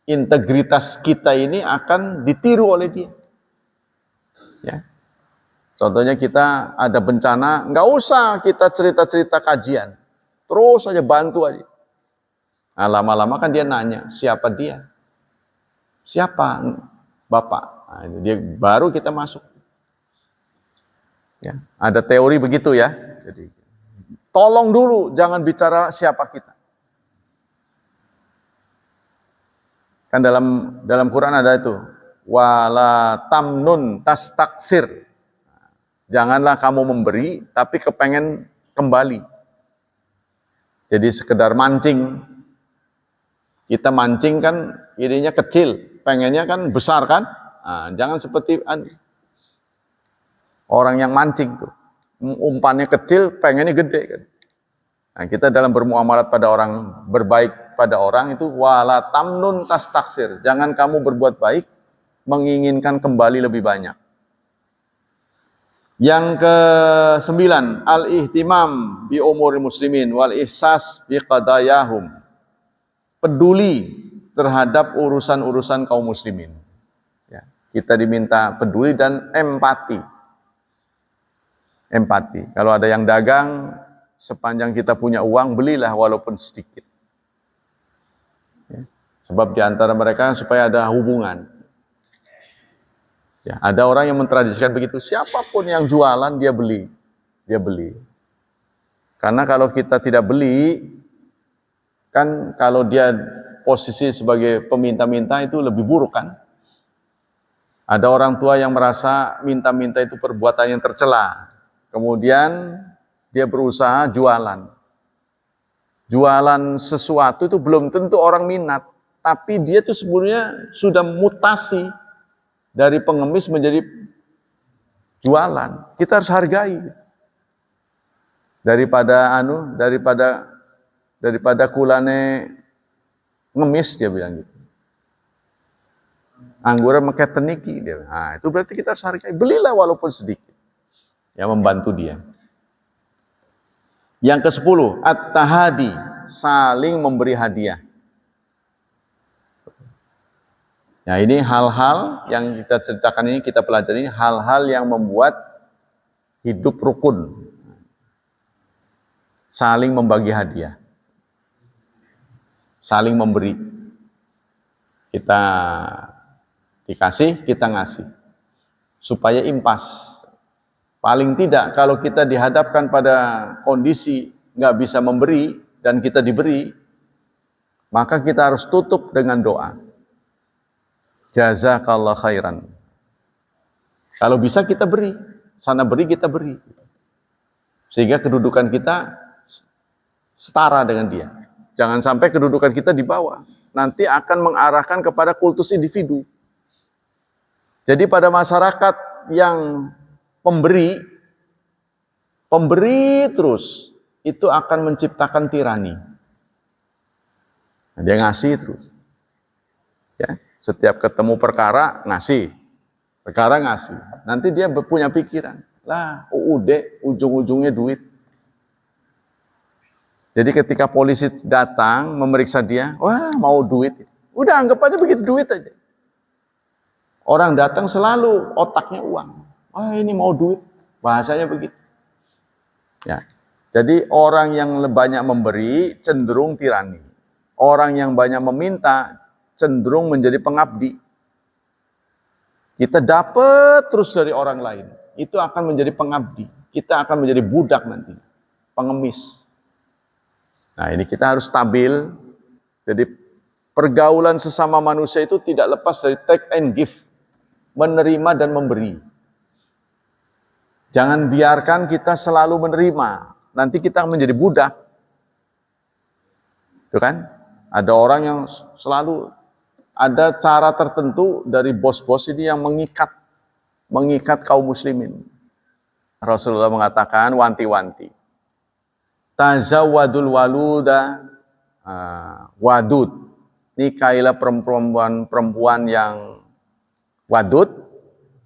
S1: integritas kita ini akan ditiru oleh dia. Ya. Contohnya kita ada bencana, nggak usah kita cerita-cerita kajian. Terus aja bantu aja. Nah, lama-lama kan dia nanya, siapa dia? Siapa Bapak? Nah, dia baru kita masuk. Ya, ada teori begitu ya. Jadi tolong dulu jangan bicara siapa kita. Kan dalam Quran ada itu, wala tamnun tastakfir. Janganlah kamu memberi tapi kepengen kembali. Jadi sekedar mancing. Kita mancing kan ininya kecil, pengennya kan besar kan? Nah, jangan seperti orang yang mancing tuh. Umpannya kecil, pengennya gede kan. Nah, kita dalam bermuamalat pada orang, berbaik pada orang itu wala tamnun tastakfir. Jangan kamu berbuat baik menginginkan kembali lebih banyak. Yang ke-9, al-ihtimam bi umuri muslimin wal ihsas bi qadayahum. Peduli terhadap urusan-urusan kaum muslimin. Ya, kita diminta peduli dan empati. Empati. Kalau ada yang dagang, sepanjang kita punya uang, belilah walaupun sedikit. Ya, sebab di antara mereka supaya ada hubungan. Ya, ada orang yang mentradisikan begitu, siapapun yang jualan dia beli. Dia beli. Karena kalau kita tidak beli, kan kalau dia posisi sebagai peminta-minta itu lebih buruk kan. Ada orang tua yang merasa minta-minta itu perbuatan yang tercela. Kemudian dia berusaha jualan. Jualan sesuatu itu belum tentu orang minat, tapi dia itu sebenarnya sudah mutasi dari pengemis menjadi jualan. Kita harus hargai. Daripada kulane ngemis, dia bilang gitu. Anggurnya meket teniki, dia. Nah, itu berarti kita harus hargai. Belilah walaupun sedikit. Ya, membantu dia. Yang ke-10, at-tahadi, saling memberi hadiah. Nah, ini hal-hal yang kita ceritakan ini, kita pelajari ini hal-hal yang membuat hidup rukun. Saling membagi hadiah. Saling memberi. Kita dikasih, kita ngasih. Supaya impas. Paling tidak kalau kita dihadapkan pada kondisi nggak bisa memberi dan kita diberi, maka kita harus tutup dengan doa. Jazakallah khairan. Kalau bisa kita beri, sana beri kita beri. Sehingga kedudukan kita setara dengan dia. Jangan sampai kedudukan kita di bawah. Nanti akan mengarahkan kepada kultus individu. Jadi pada masyarakat yang pemberi terus, itu akan menciptakan tirani. Dia ngasih terus. Ya. Setiap ketemu perkara, ngasih. Nanti dia punya pikiran. Lah, UUD, ujung-ujungnya duit. Jadi ketika polisi datang, memeriksa dia, wah mau duit. Udah anggap aja begitu duit aja. Orang datang selalu otaknya uang. Wah ini mau duit. Bahasanya begitu. Ya. Jadi orang yang banyak memberi, cenderung tirani. Orang yang banyak meminta, cenderung menjadi pengabdi. Kita dapat terus dari orang lain, itu akan menjadi pengabdi. Kita akan menjadi budak nanti, pengemis. Nah ini kita harus stabil. Jadi pergaulan sesama manusia itu tidak lepas dari take and give, menerima dan memberi. Jangan biarkan kita selalu menerima, nanti kita menjadi budak. Itu kan? Ada orang yang selalu ada cara tertentu dari bos-bos ini yang mengikat kaum muslimin. Rasulullah mengatakan wanti-wanti. Tazawwadul waluda wadud. Nikahilah perempuan yang wadud,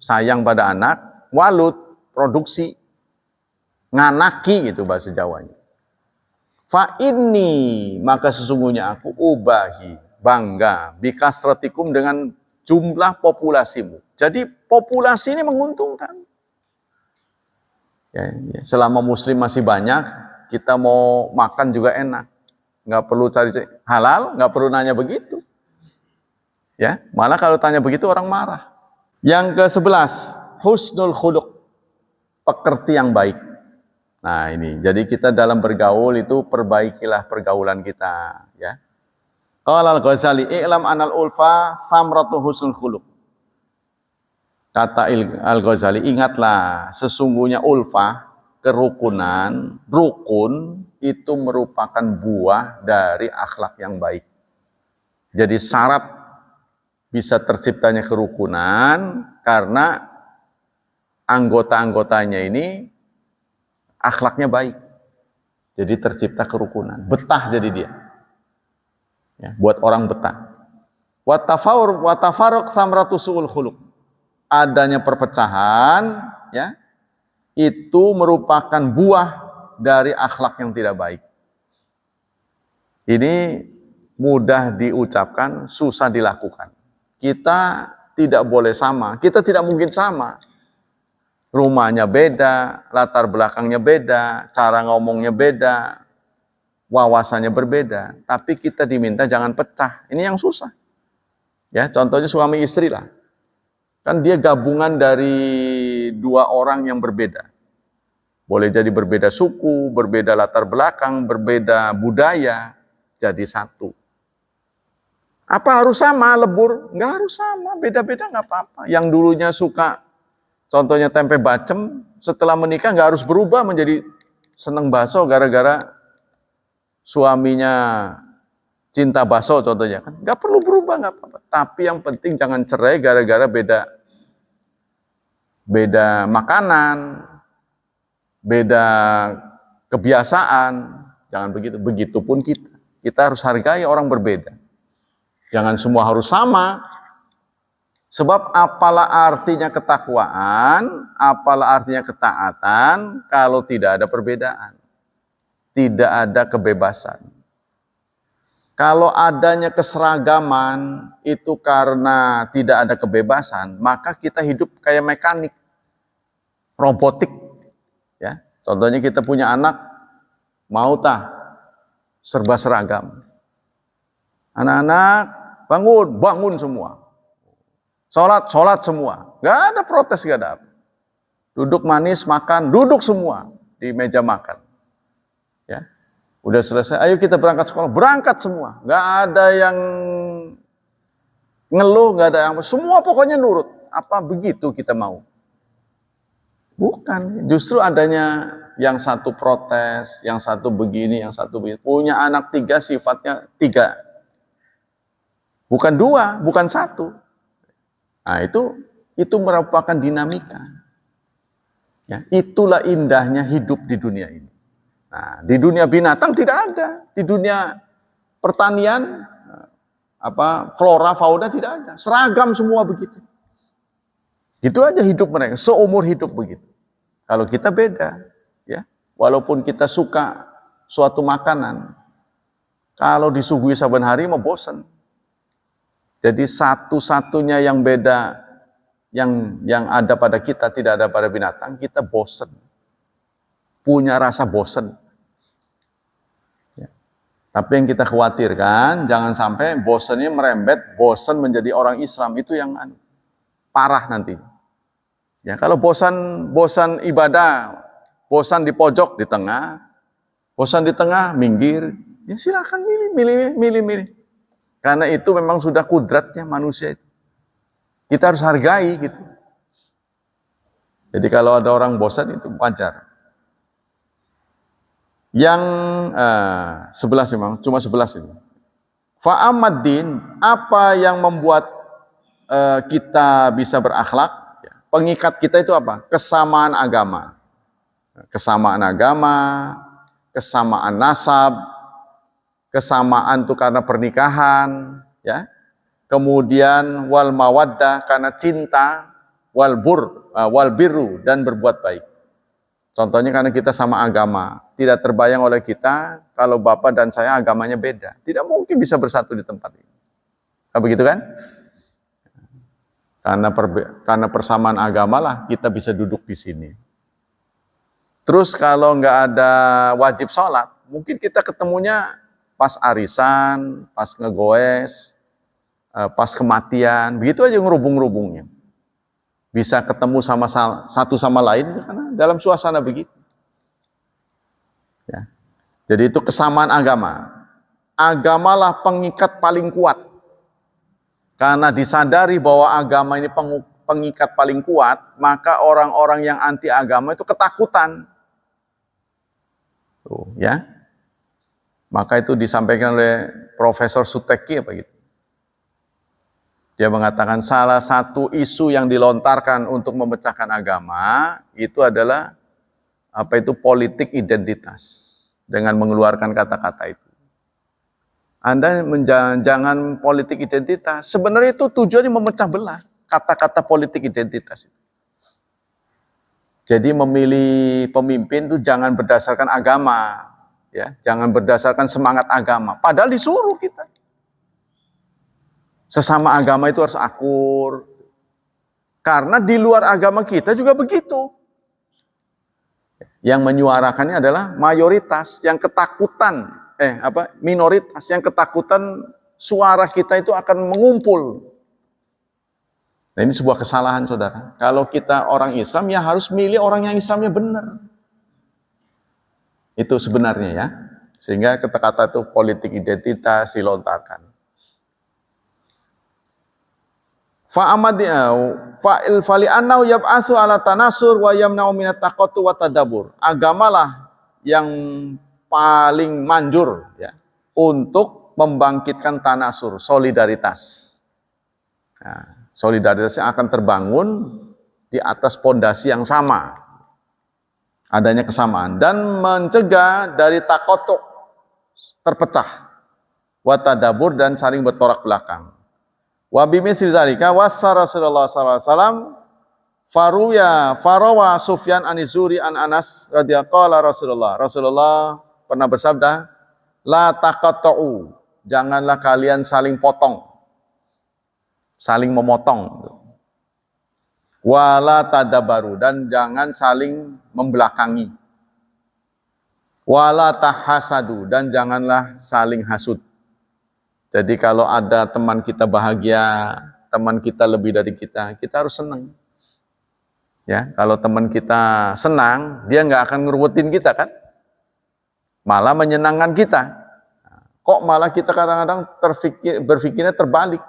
S1: sayang pada anak, walud, produksi, nganaki gitu bahasa Jawanya. Fa inni, maka sesungguhnya aku ubahi, bangga bikasratikum dengan jumlah populasimu. Jadi populasi ini menguntungkan. Ya, selama muslim masih banyak, kita mau makan juga enak. Nggak perlu cari halal, nggak perlu nanya begitu. Ya, malah kalau tanya begitu orang marah. Yang ke-11, husnul khuluq, pekerti yang baik. Nah ini, jadi kita dalam bergaul itu perbaikilah pergaulan kita. Ya. Qala al-Ghazali, i'lam anal ulfa samratu husnul khuluq. Kata al-Ghazali, ingatlah sesungguhnya ulfah, kerukunan, rukun itu merupakan buah dari akhlak yang baik. Jadi syarat bisa terciptanya kerukunan karena anggota-anggotanya ini akhlaknya baik. Jadi tercipta kerukunan, betah jadi dia. Ya, buat orang betah. Wa tafaruq samratu su'ul khuluq. Adanya perpecahan, ya, itu merupakan buah dari akhlak yang tidak baik. Ini mudah diucapkan, susah dilakukan. Kita tidak boleh sama, kita tidak mungkin sama. Rumahnya beda, latar belakangnya beda, cara ngomongnya beda, wawasannya berbeda. Tapi kita diminta jangan pecah. Ini yang susah. Ya, contohnya suami istri lah. Kan dia gabungan dari dua orang yang berbeda. Boleh jadi berbeda suku, berbeda latar belakang, berbeda budaya, jadi satu. Apa harus sama lebur? Nggak harus sama, beda-beda nggak apa-apa. Yang dulunya suka, contohnya tempe bacem, setelah menikah nggak harus berubah menjadi seneng bakso gara-gara suaminya cinta bakso contohnya. Kan nggak perlu berubah, nggak apa-apa. Tapi yang penting jangan cerai gara-gara beda makanan, beda kebiasaan. Jangan begitu. Begitupun kita. Kita harus hargai orang berbeda. Jangan semua harus sama. Sebab apalah artinya ketakwaan, apalah artinya ketaatan kalau tidak ada perbedaan. Tidak ada kebebasan. Kalau adanya keseragaman itu karena tidak ada kebebasan, maka kita hidup kayak mekanik, robotik. Ya, contohnya kita punya anak, mau serba seragam. Anak-anak bangun semua. Sholat semua. Gak ada protes, gak ada apa. Duduk manis, makan, duduk semua di meja makan. Ya, udah selesai, ayo kita berangkat sekolah, berangkat semua. Gak ada yang ngeluh, gak ada yang semua pokoknya nurut. Apa begitu kita mau? Bukan, justru adanya yang satu protes, yang satu begini, yang satu begitu. Punya anak 3 sifatnya 3. Bukan 2, bukan 1. Nah, itu merupakan dinamika. Ya, itulah indahnya hidup di dunia ini. Nah, di dunia binatang tidak ada, di dunia pertanian flora fauna tidak ada. Seragam semua begitu. Itu aja hidup mereka, seumur hidup begitu. Kalau kita beda, ya. Walaupun kita suka suatu makanan, kalau disuguhi saban hari mau bosan. Jadi satu-satunya yang beda yang ada pada kita tidak ada pada binatang, kita bosan. Punya rasa bosan. Ya. Tapi yang kita khawatirkan jangan sampai bosannya merembet, bosan menjadi orang Islam, itu yang parah nanti. Ya, kalau bosan ibadah, bosan di pojok di tengah, bosan di tengah minggir, ya silakan milih. Karena itu memang sudah kudratnya manusia itu. Kita harus hargai gitu. Jadi kalau ada orang bosan itu wajar. Yang 11 memang, cuma 11 ini. Fa'amaddin, apa yang membuat kita bisa berakhlak? Pengikat kita itu apa? Kesamaan agama. Kesamaan agama, kesamaan nasab, kesamaan itu karena pernikahan, ya. Kemudian wal mawaddah karena cinta, wal birru dan berbuat baik. Contohnya karena kita sama agama, tidak terbayang oleh kita kalau Bapak dan saya agamanya beda. Tidak mungkin bisa bersatu di tempat ini. Nah, begitu kan? Karena persamaan agama lah kita bisa duduk di sini. Terus kalau nggak ada wajib sholat, mungkin kita ketemunya pas arisan, pas ngegoes, pas kematian, begitu aja ngerubung-rubungnya. Bisa ketemu sama satu sama lain karena dalam suasana begitu. Ya. Jadi itu kesamaan agama. Agamalah pengikat paling kuat. Karena disadari bahwa agama ini pengikat paling kuat, maka orang-orang yang anti agama itu ketakutan. Tuh, ya. Maka itu disampaikan oleh Profesor Suteki apa gitu. Dia mengatakan salah satu isu yang dilontarkan untuk memecahkan agama itu adalah politik identitas dengan mengeluarkan kata-kata itu. Anda jangan politik identitas. Sebenarnya itu tujuannya memecah belah kata-kata politik identitas. Jadi memilih pemimpin itu jangan berdasarkan agama, ya, jangan berdasarkan semangat agama. Padahal disuruh kita. Sesama agama itu harus akur. Karena di luar agama kita juga begitu. Yang menyuarakannya adalah mayoritas yang ketakutan, minoritas yang ketakutan suara kita itu akan mengumpul. Nah, ini sebuah kesalahan, saudara. Kalau kita orang Islam, ya harus milih orang yang Islamnya benar. Itu sebenarnya ya. Sehingga kata-kata itu politik identitas dilontarkan. Fa'il annahu yab'atsu ala tanasur wa yamna'u minat taqattu wa tadabbur. Agamalah yang paling manjur ya untuk membangkitkan tanasur, solidaritas. Nah, solidaritas yang akan terbangun di atas pondasi yang sama. Adanya kesamaan dan mencegah dari taqattu, terpecah. Wa tadabbur dan saling bertolak belakang. Wa bimithli dzalika wassa Rasulullah sallallahu alaihi wasallam farawa Sufyan an-Zuri an Anas radhiyallahu Rasulullah pernah bersabda, la taqattu, janganlah kalian saling potong, saling memotong. Wala tadabaru, dan jangan saling membelakangi. Wala tahasadu, dan janganlah saling hasud. Jadi kalau ada teman kita bahagia, teman kita lebih dari kita harus senang. Ya, kalau teman kita senang, dia nggak akan ngeruwetin kita kan? Malah menyenangkan kita. Kok malah kita kadang-kadang berpikirnya terbalik.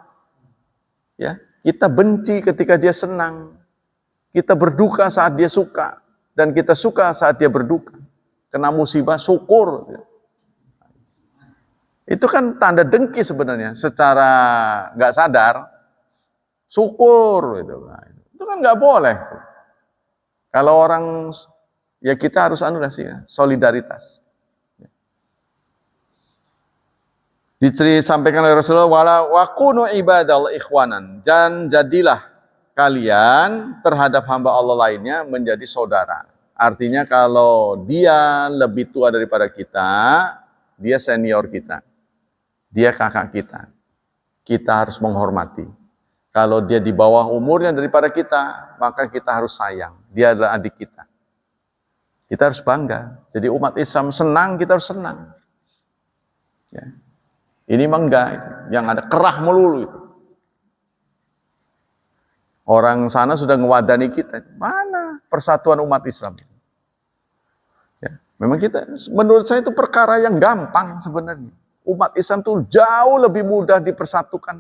S1: Ya, kita benci ketika dia senang. Kita berduka saat dia suka, dan kita suka saat dia berduka. Kena musibah, syukur. Itu kan tanda dengki sebenarnya, secara nggak sadar, syukur itu kan nggak boleh. Kalau orang, ya kita harus solidaritas. Disampaikan oleh Rasulullah, wa kunu ibadallah ikhwanan, dan jadilah kalian terhadap hamba Allah lainnya menjadi saudara. Artinya kalau dia lebih tua daripada kita, dia senior kita. Dia kakak kita harus menghormati. Kalau dia di bawah umurnya daripada kita, maka kita harus sayang. Dia adalah adik kita. Kita harus bangga. Jadi umat Islam senang, kita harus senang. Ya. Ini mah enggak, yang ada kerah melulu itu. Orang sana sudah ngewadani kita. Mana persatuan umat Islam? Ya. Memang menurut saya itu perkara yang gampang sebenarnya. Umat Islam itu jauh lebih mudah dipersatukan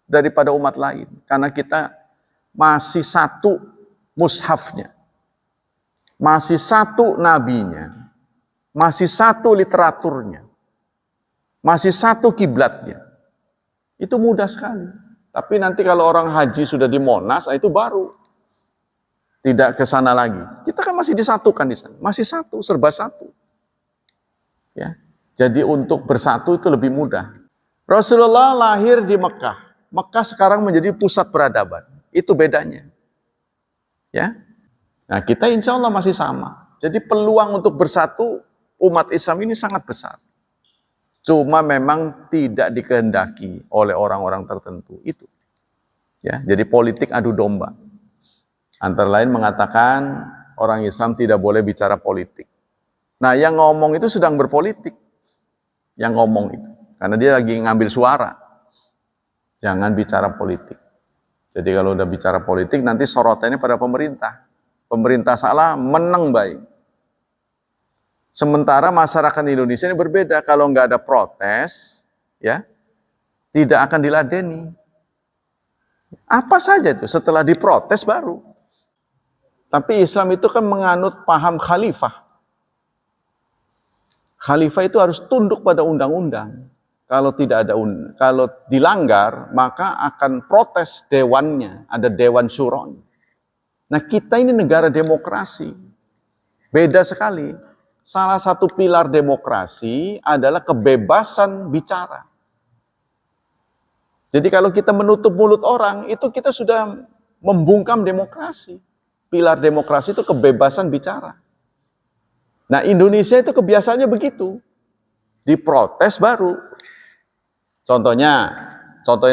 S1: daripada umat lain. Karena kita masih satu mushafnya. Masih satu nabinya. Masih satu literaturnya. Masih satu kiblatnya. Itu mudah sekali. Tapi nanti kalau orang haji sudah di Monas, itu baru. Tidak ke sana lagi. Kita kan masih disatukan di sana. Masih satu, serba satu. Ya. Jadi untuk bersatu itu lebih mudah. Rasulullah lahir di Mekah. Mekah sekarang menjadi pusat peradaban. Itu bedanya. Ya. Nah, kita insya Allah masih sama. Jadi peluang untuk bersatu umat Islam ini sangat besar. Cuma memang tidak dikehendaki oleh orang-orang tertentu itu. Ya, jadi politik adu domba. Antara lain mengatakan orang Islam tidak boleh bicara politik. Nah, yang ngomong itu sedang berpolitik. Yang ngomong itu. Karena dia lagi ngambil suara. Jangan bicara politik. Jadi kalau udah bicara politik, nanti sorotannya pada pemerintah. Pemerintah salah, menang baik. Sementara masyarakat Indonesia ini berbeda. Kalau nggak ada protes, ya tidak akan diladeni. Apa saja itu, setelah diprotes baru. Tapi Islam itu kan menganut paham khalifah. Khalifah itu harus tunduk pada undang-undang. Kalau kalau dilanggar, maka akan protes dewannya, ada dewan syuron. Nah, kita ini negara demokrasi. Beda sekali. Salah satu pilar demokrasi adalah kebebasan bicara. Jadi kalau kita menutup mulut orang, itu kita sudah membungkam demokrasi. pilar demokrasi itu kebebasan bicara. Nah, Indonesia itu kebiasaannya begitu. Diprotes baru. Contohnya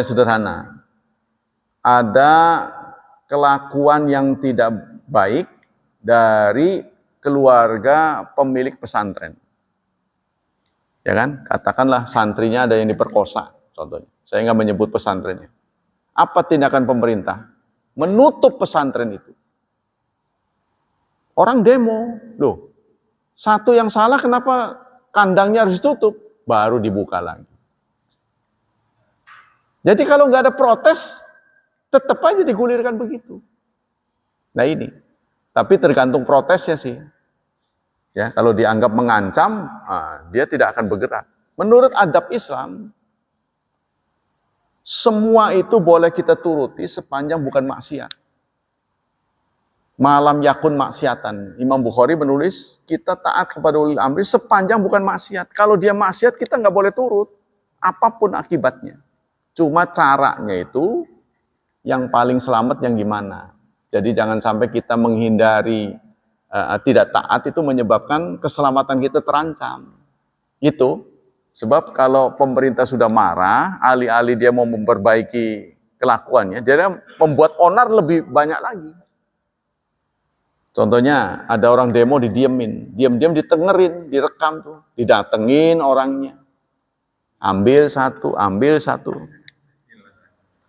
S1: sederhana. Ada kelakuan yang tidak baik dari keluarga pemilik pesantren. Ya kan? Katakanlah santrinya ada yang diperkosa, contohnya. Saya nggak menyebut pesantrennya. Apa tindakan pemerintah? Menutup pesantren itu. Orang demo, loh. Satu yang salah kenapa kandangnya harus ditutup? Baru dibuka lagi. Jadi kalau nggak ada protes, tetap aja digulirkan begitu. Nah ini, tapi tergantung protesnya sih. Ya, kalau dianggap mengancam, dia tidak akan bergerak. Menurut adab Islam, semua itu boleh kita turuti sepanjang bukan maksiat. Malam yakun maksiatan. Imam Bukhari menulis, kita taat kepada ulil amri sepanjang bukan maksiat. Kalau dia maksiat, kita nggak boleh turut. Apapun akibatnya. Cuma caranya itu, yang paling selamat yang gimana. Jadi jangan sampai kita menghindari tidak taat itu menyebabkan keselamatan kita terancam. Itu sebab kalau pemerintah sudah marah, alih-alih dia mau memperbaiki kelakuannya, dia membuat onar lebih banyak lagi. Contohnya ada orang demo didiemin, diam-diam ditengerin, direkam tuh, didatengin orangnya. Ambil satu.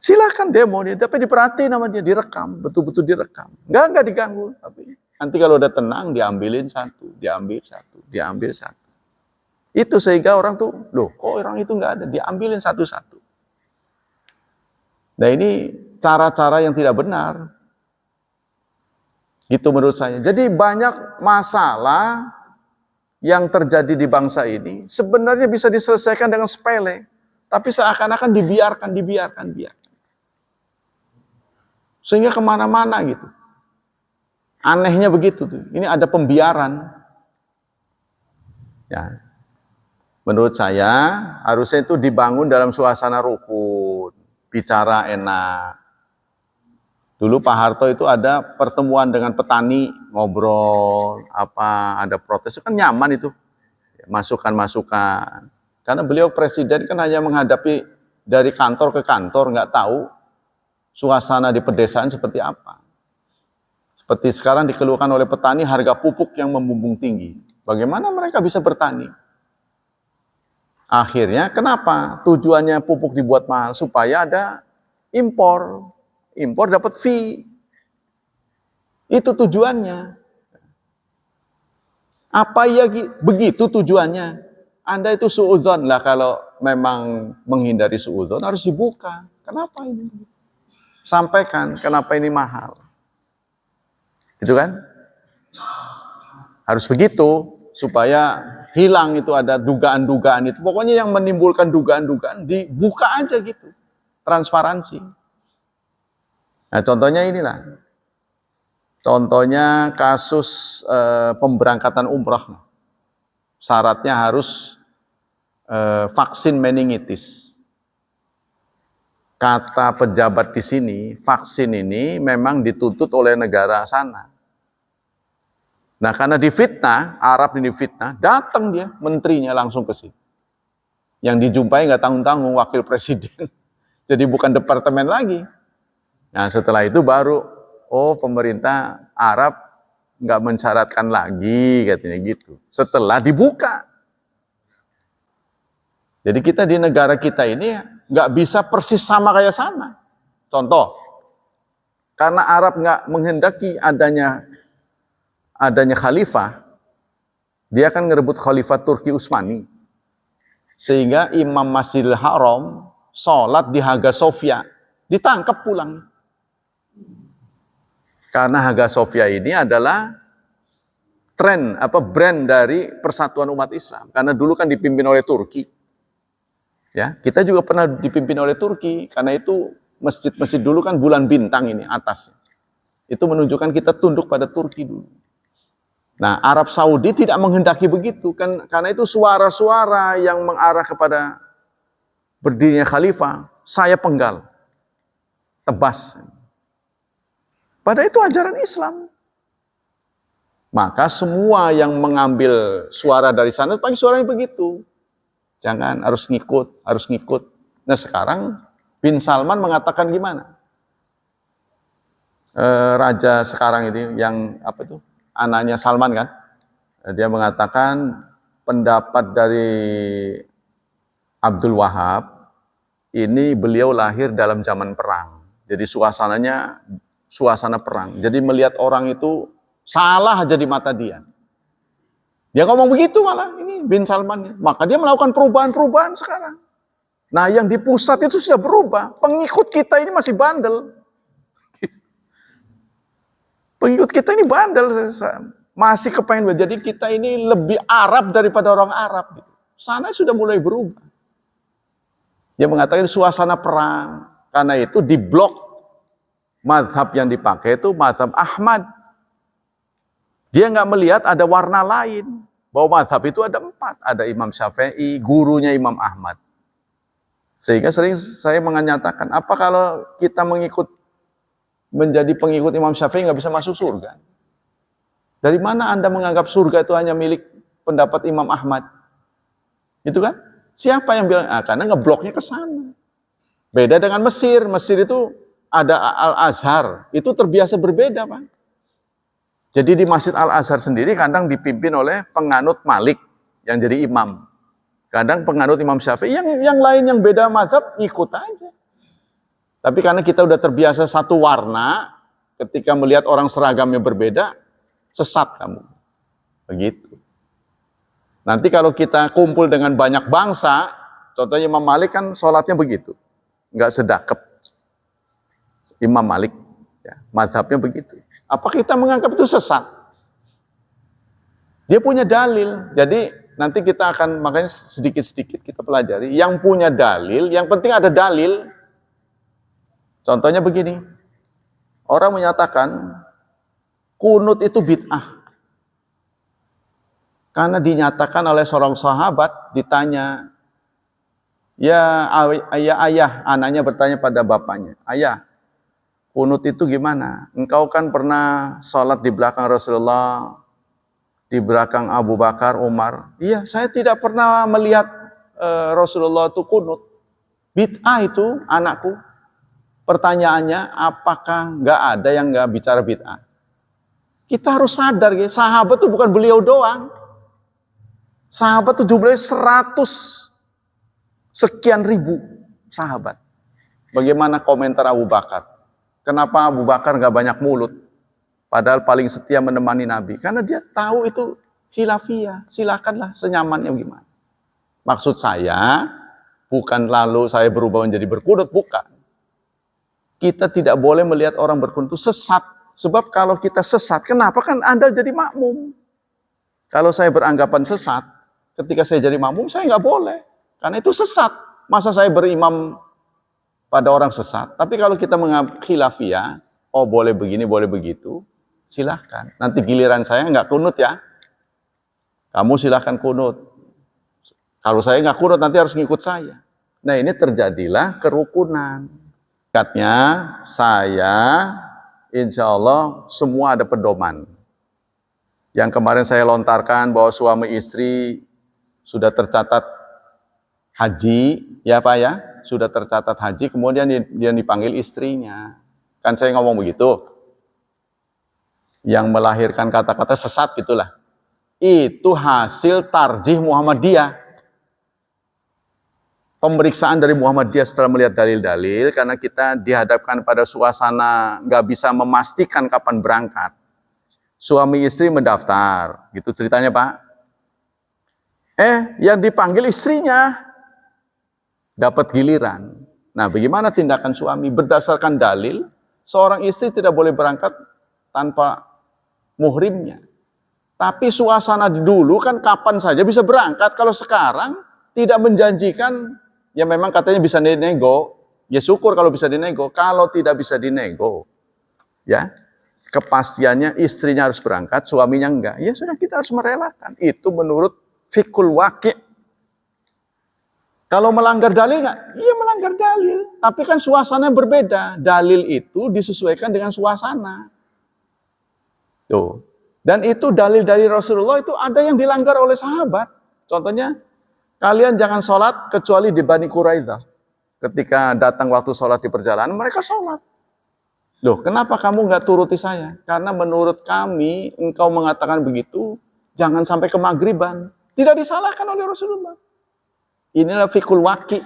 S1: Silakan demo dia, tapi diperhatiin sama dia, direkam, betul-betul direkam. Enggak diganggu, tapi nanti kalau udah tenang diambil satu. Itu sehingga orang tuh, loh kok orang itu enggak ada, diambilin satu-satu. Nah ini cara-cara yang tidak benar. Gitu menurut saya. Jadi banyak masalah yang terjadi di bangsa ini sebenarnya bisa diselesaikan dengan sepele. Tapi seakan-akan dibiarkan. Sehingga kemana-mana gitu. Anehnya begitu tuh. Ini ada pembiaran. Ya. Menurut saya harusnya itu dibangun dalam suasana rukun, bicara enak. Dulu Pak Harto itu ada pertemuan dengan petani, ngobrol, ada protes, itu kan nyaman itu. Masukan-masukan. Karena beliau presiden kan hanya menghadapi dari kantor ke kantor, nggak tahu suasana di pedesaan seperti apa. Seperti sekarang dikeluhkan oleh petani harga pupuk yang membumbung tinggi. Bagaimana mereka bisa bertani? Akhirnya kenapa? Tujuannya pupuk dibuat mahal supaya ada impor. Impor dapat fee. Itu tujuannya. Apa ya begitu tujuannya? Anda itu suudzon lah, kalau memang menghindari suudzon harus dibuka. Kenapa ini? Sampaikan kenapa ini mahal. Gitu kan? Harus begitu supaya hilang itu ada dugaan-dugaan itu. Pokoknya yang menimbulkan dugaan-dugaan dibuka aja gitu. Transparansi. Nah, contohnya inilah. Contohnya kasus pemberangkatan umrah. Syaratnya harus vaksin meningitis. Kata pejabat di sini, vaksin ini memang dituntut oleh negara sana. Nah, karena difitnah, Arab ini fitnah, datang dia, menterinya langsung ke sini. Yang dijumpai nggak tanggung-tanggung, wakil presiden. Jadi bukan departemen lagi. Nah, setelah itu baru, pemerintah Arab nggak mensyaratkan lagi, katanya gitu. Setelah dibuka. Jadi kita di negara kita ini nggak bisa persis sama kayak sana. Contoh, karena Arab nggak menghendaki adanya khalifah, dia akan ngerebut khalifah Turki Utsmani. Sehingga Imam Masjidil Haram sholat di Hagia Sophia, ditangkap pulang. Karena Hagia Sophia ini adalah brand dari persatuan umat Islam. Karena dulu kan dipimpin oleh Turki. Ya, kita juga pernah dipimpin oleh Turki, karena itu masjid-masjid dulu kan bulan bintang ini atasnya. Itu menunjukkan kita tunduk pada Turki dulu. Nah, Arab Saudi tidak menghendaki begitu, kan karena itu suara-suara yang mengarah kepada berdirinya khalifah, saya penggal, tebas. Padahal itu ajaran Islam. Maka semua yang mengambil suara dari sana, pakai suaranya begitu. Jangan, harus ngikut, harus ngikut. Nah sekarang bin Salman mengatakan gimana? Raja sekarang ini yang apa itu? Anaknya Salman kan? Dia mengatakan pendapat dari Abdul Wahab, ini beliau lahir dalam zaman perang. Jadi suasananya suasana perang. Jadi melihat orang itu salah aja di mata dia. Dia ngomong begitu malah, ini bin Salman. Maka dia melakukan perubahan-perubahan sekarang. Nah yang di pusat itu sudah berubah. Pengikut kita ini masih bandel. Pengikut kita ini bandel. Masih kepengen. Jadi kita ini lebih Arab daripada orang Arab. Sana sudah mulai berubah. Dia mengatakan suasana perang. Karena itu di blok mazhab yang dipakai itu mazhab Ahmad. Dia nggak melihat ada warna lain. Bahwa mazhab itu ada 4. Ada Imam Syafi'i, gurunya Imam Ahmad. Sehingga sering saya menyatakan, apa kalau kita menjadi pengikut Imam Syafi'i nggak bisa masuk surga? Dari mana Anda menganggap surga itu hanya milik pendapat Imam Ahmad? Itu kan? Siapa yang bilang? Karena ngebloknya ke sana. Beda dengan Mesir. Mesir itu ada Al-Azhar. Itu terbiasa berbeda, Pak. Jadi di Masjid Al-Azhar sendiri kadang dipimpin oleh penganut Malik yang jadi imam. Kadang penganut Imam Syafi'i, yang lain yang beda mazhab ikut aja. Tapi karena kita udah terbiasa satu warna, ketika melihat orang seragamnya berbeda, sesat kamu. Begitu. Nanti kalau kita kumpul dengan banyak bangsa, contohnya Imam Malik kan sholatnya begitu. Nggak sedakep. Imam Malik, ya, mazhabnya begitu. Apa kita menganggap itu sesat? Dia punya dalil. Jadi nanti kita akan, makanya sedikit-sedikit kita pelajari. Yang punya dalil, yang penting ada dalil. Contohnya begini. Orang menyatakan kunut itu bid'ah. Karena dinyatakan oleh seorang sahabat, ditanya, ya ayah, anaknya bertanya pada bapaknya, ayah, kunut itu gimana? Engkau kan pernah sholat di belakang Rasulullah, di belakang Abu Bakar, Umar. Iya, saya tidak pernah melihat Rasulullah itu kunut. Bid'ah itu anakku. Pertanyaannya, apakah nggak ada yang nggak bicara bid'ah? Kita harus sadar, ya, sahabat itu bukan beliau doang. Sahabat itu jumlahnya 100 sekian ribu sahabat. Bagaimana komentar Abu Bakar? Kenapa Abu Bakar nggak banyak mulut? Padahal paling setia menemani Nabi. Karena dia tahu itu khilafiyah. Silakanlah senyamannya gimana. Maksud saya, bukan lalu saya berubah menjadi berkunut, bukan. Kita tidak boleh melihat orang berkunut itu sesat. Sebab kalau kita sesat, kenapa kan Anda jadi makmum? Kalau saya beranggapan sesat, ketika saya jadi makmum, saya nggak boleh. Karena itu sesat. Masa saya berimam pada orang sesat? Tapi kalau kita menganggap khilafiyah, oh boleh begini, boleh begitu, silahkan. Nanti giliran saya nggak kunut ya. Kamu silahkan kunut. Kalau saya nggak kunut, nanti harus ngikut saya. Nah ini terjadilah kerukunan. Katanya saya, insya Allah semua ada pedoman. Yang kemarin saya lontarkan bahwa suami istri sudah tercatat haji, ya Pak ya, sudah tercatat haji, kemudian dia dipanggil istrinya. Kan saya ngomong begitu. Yang melahirkan kata-kata sesat gitulah. Itu hasil tarjih Muhammadiyah. Pemeriksaan dari Muhammadiyah setelah melihat dalil-dalil, karena kita dihadapkan pada suasana nggak bisa memastikan kapan berangkat. Suami istri mendaftar, gitu ceritanya Pak. Yang dipanggil istrinya dapat giliran. Nah, bagaimana tindakan suami? Berdasarkan dalil, seorang istri tidak boleh berangkat tanpa muhrimnya. Tapi suasana dulu kan kapan saja bisa berangkat. Kalau sekarang tidak menjanjikan, ya memang katanya bisa dinego. Ya syukur kalau bisa dinego. Kalau tidak bisa dinego, ya kepastiannya istrinya harus berangkat, suaminya enggak. Ya sudah, kita harus merelakan. Itu menurut fikul waqi'. Kalau melanggar dalil enggak? Iya melanggar dalil. Tapi kan suasana berbeda. Dalil itu disesuaikan dengan suasana. Tuh. Dan itu dalil dari Rasulullah itu ada yang dilanggar oleh sahabat. Contohnya, kalian jangan sholat kecuali di Bani Quraidah. Ketika datang waktu sholat di perjalanan, mereka sholat. Loh, kenapa kamu nggak turuti saya? Karena menurut kami, engkau mengatakan begitu, jangan sampai ke maghriban. Tidak disalahkan oleh Rasulullah. Inilah fikul waki.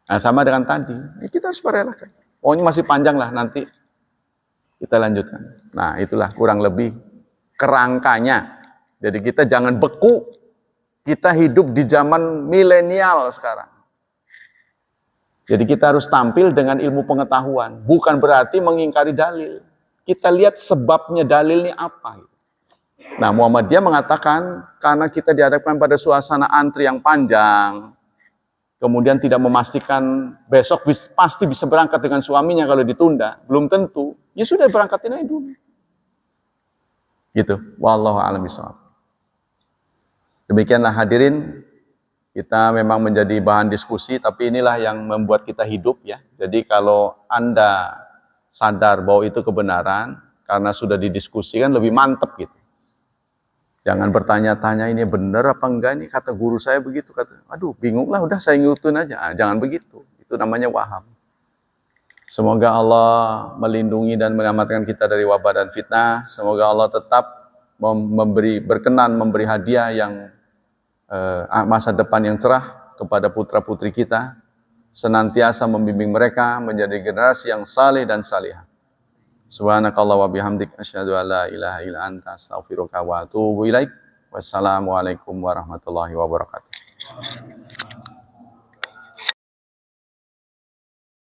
S1: Nah, sama dengan tadi, kita harus merelakan. Oh, ini masih panjang lah, nanti kita lanjutkan. Nah, itulah kurang lebih kerangkanya. Jadi kita jangan beku. Kita hidup di zaman milenial sekarang. Jadi kita harus tampil dengan ilmu pengetahuan. Bukan berarti mengingkari dalil. Kita lihat sebabnya dalil ini apa. Nah, Muhammadiyah mengatakan, karena kita dihadapkan pada suasana antri yang panjang, kemudian tidak memastikan besok pasti bisa berangkat dengan suaminya kalau ditunda, belum tentu, ya sudah berangkatin aja dulu. Gitu. Wallahu a'lam bishawab. Demikianlah hadirin, kita memang menjadi bahan diskusi, tapi inilah yang membuat kita hidup ya. Jadi kalau Anda sadar bahwa itu kebenaran, karena sudah didiskusikan lebih mantep gitu. Jangan bertanya-tanya ini benar apa enggak, ini kata guru saya begitu, kata, aduh bingung lah, udah saya ngikutin aja. Nah, jangan begitu, itu namanya waham. Semoga Allah melindungi dan menyelamatkan kita dari wabah dan fitnah. Semoga Allah tetap berkenan memberi hadiah yang masa depan yang cerah kepada putra-putri kita. Senantiasa membimbing mereka menjadi generasi yang saleh dan salihah. Subhanakallah wa bihamdik asyhadu an la ilaha illa anta astaghfiruka wa atubu ilaik. Wassalamualaikum warahmatullahi wabarakatuh.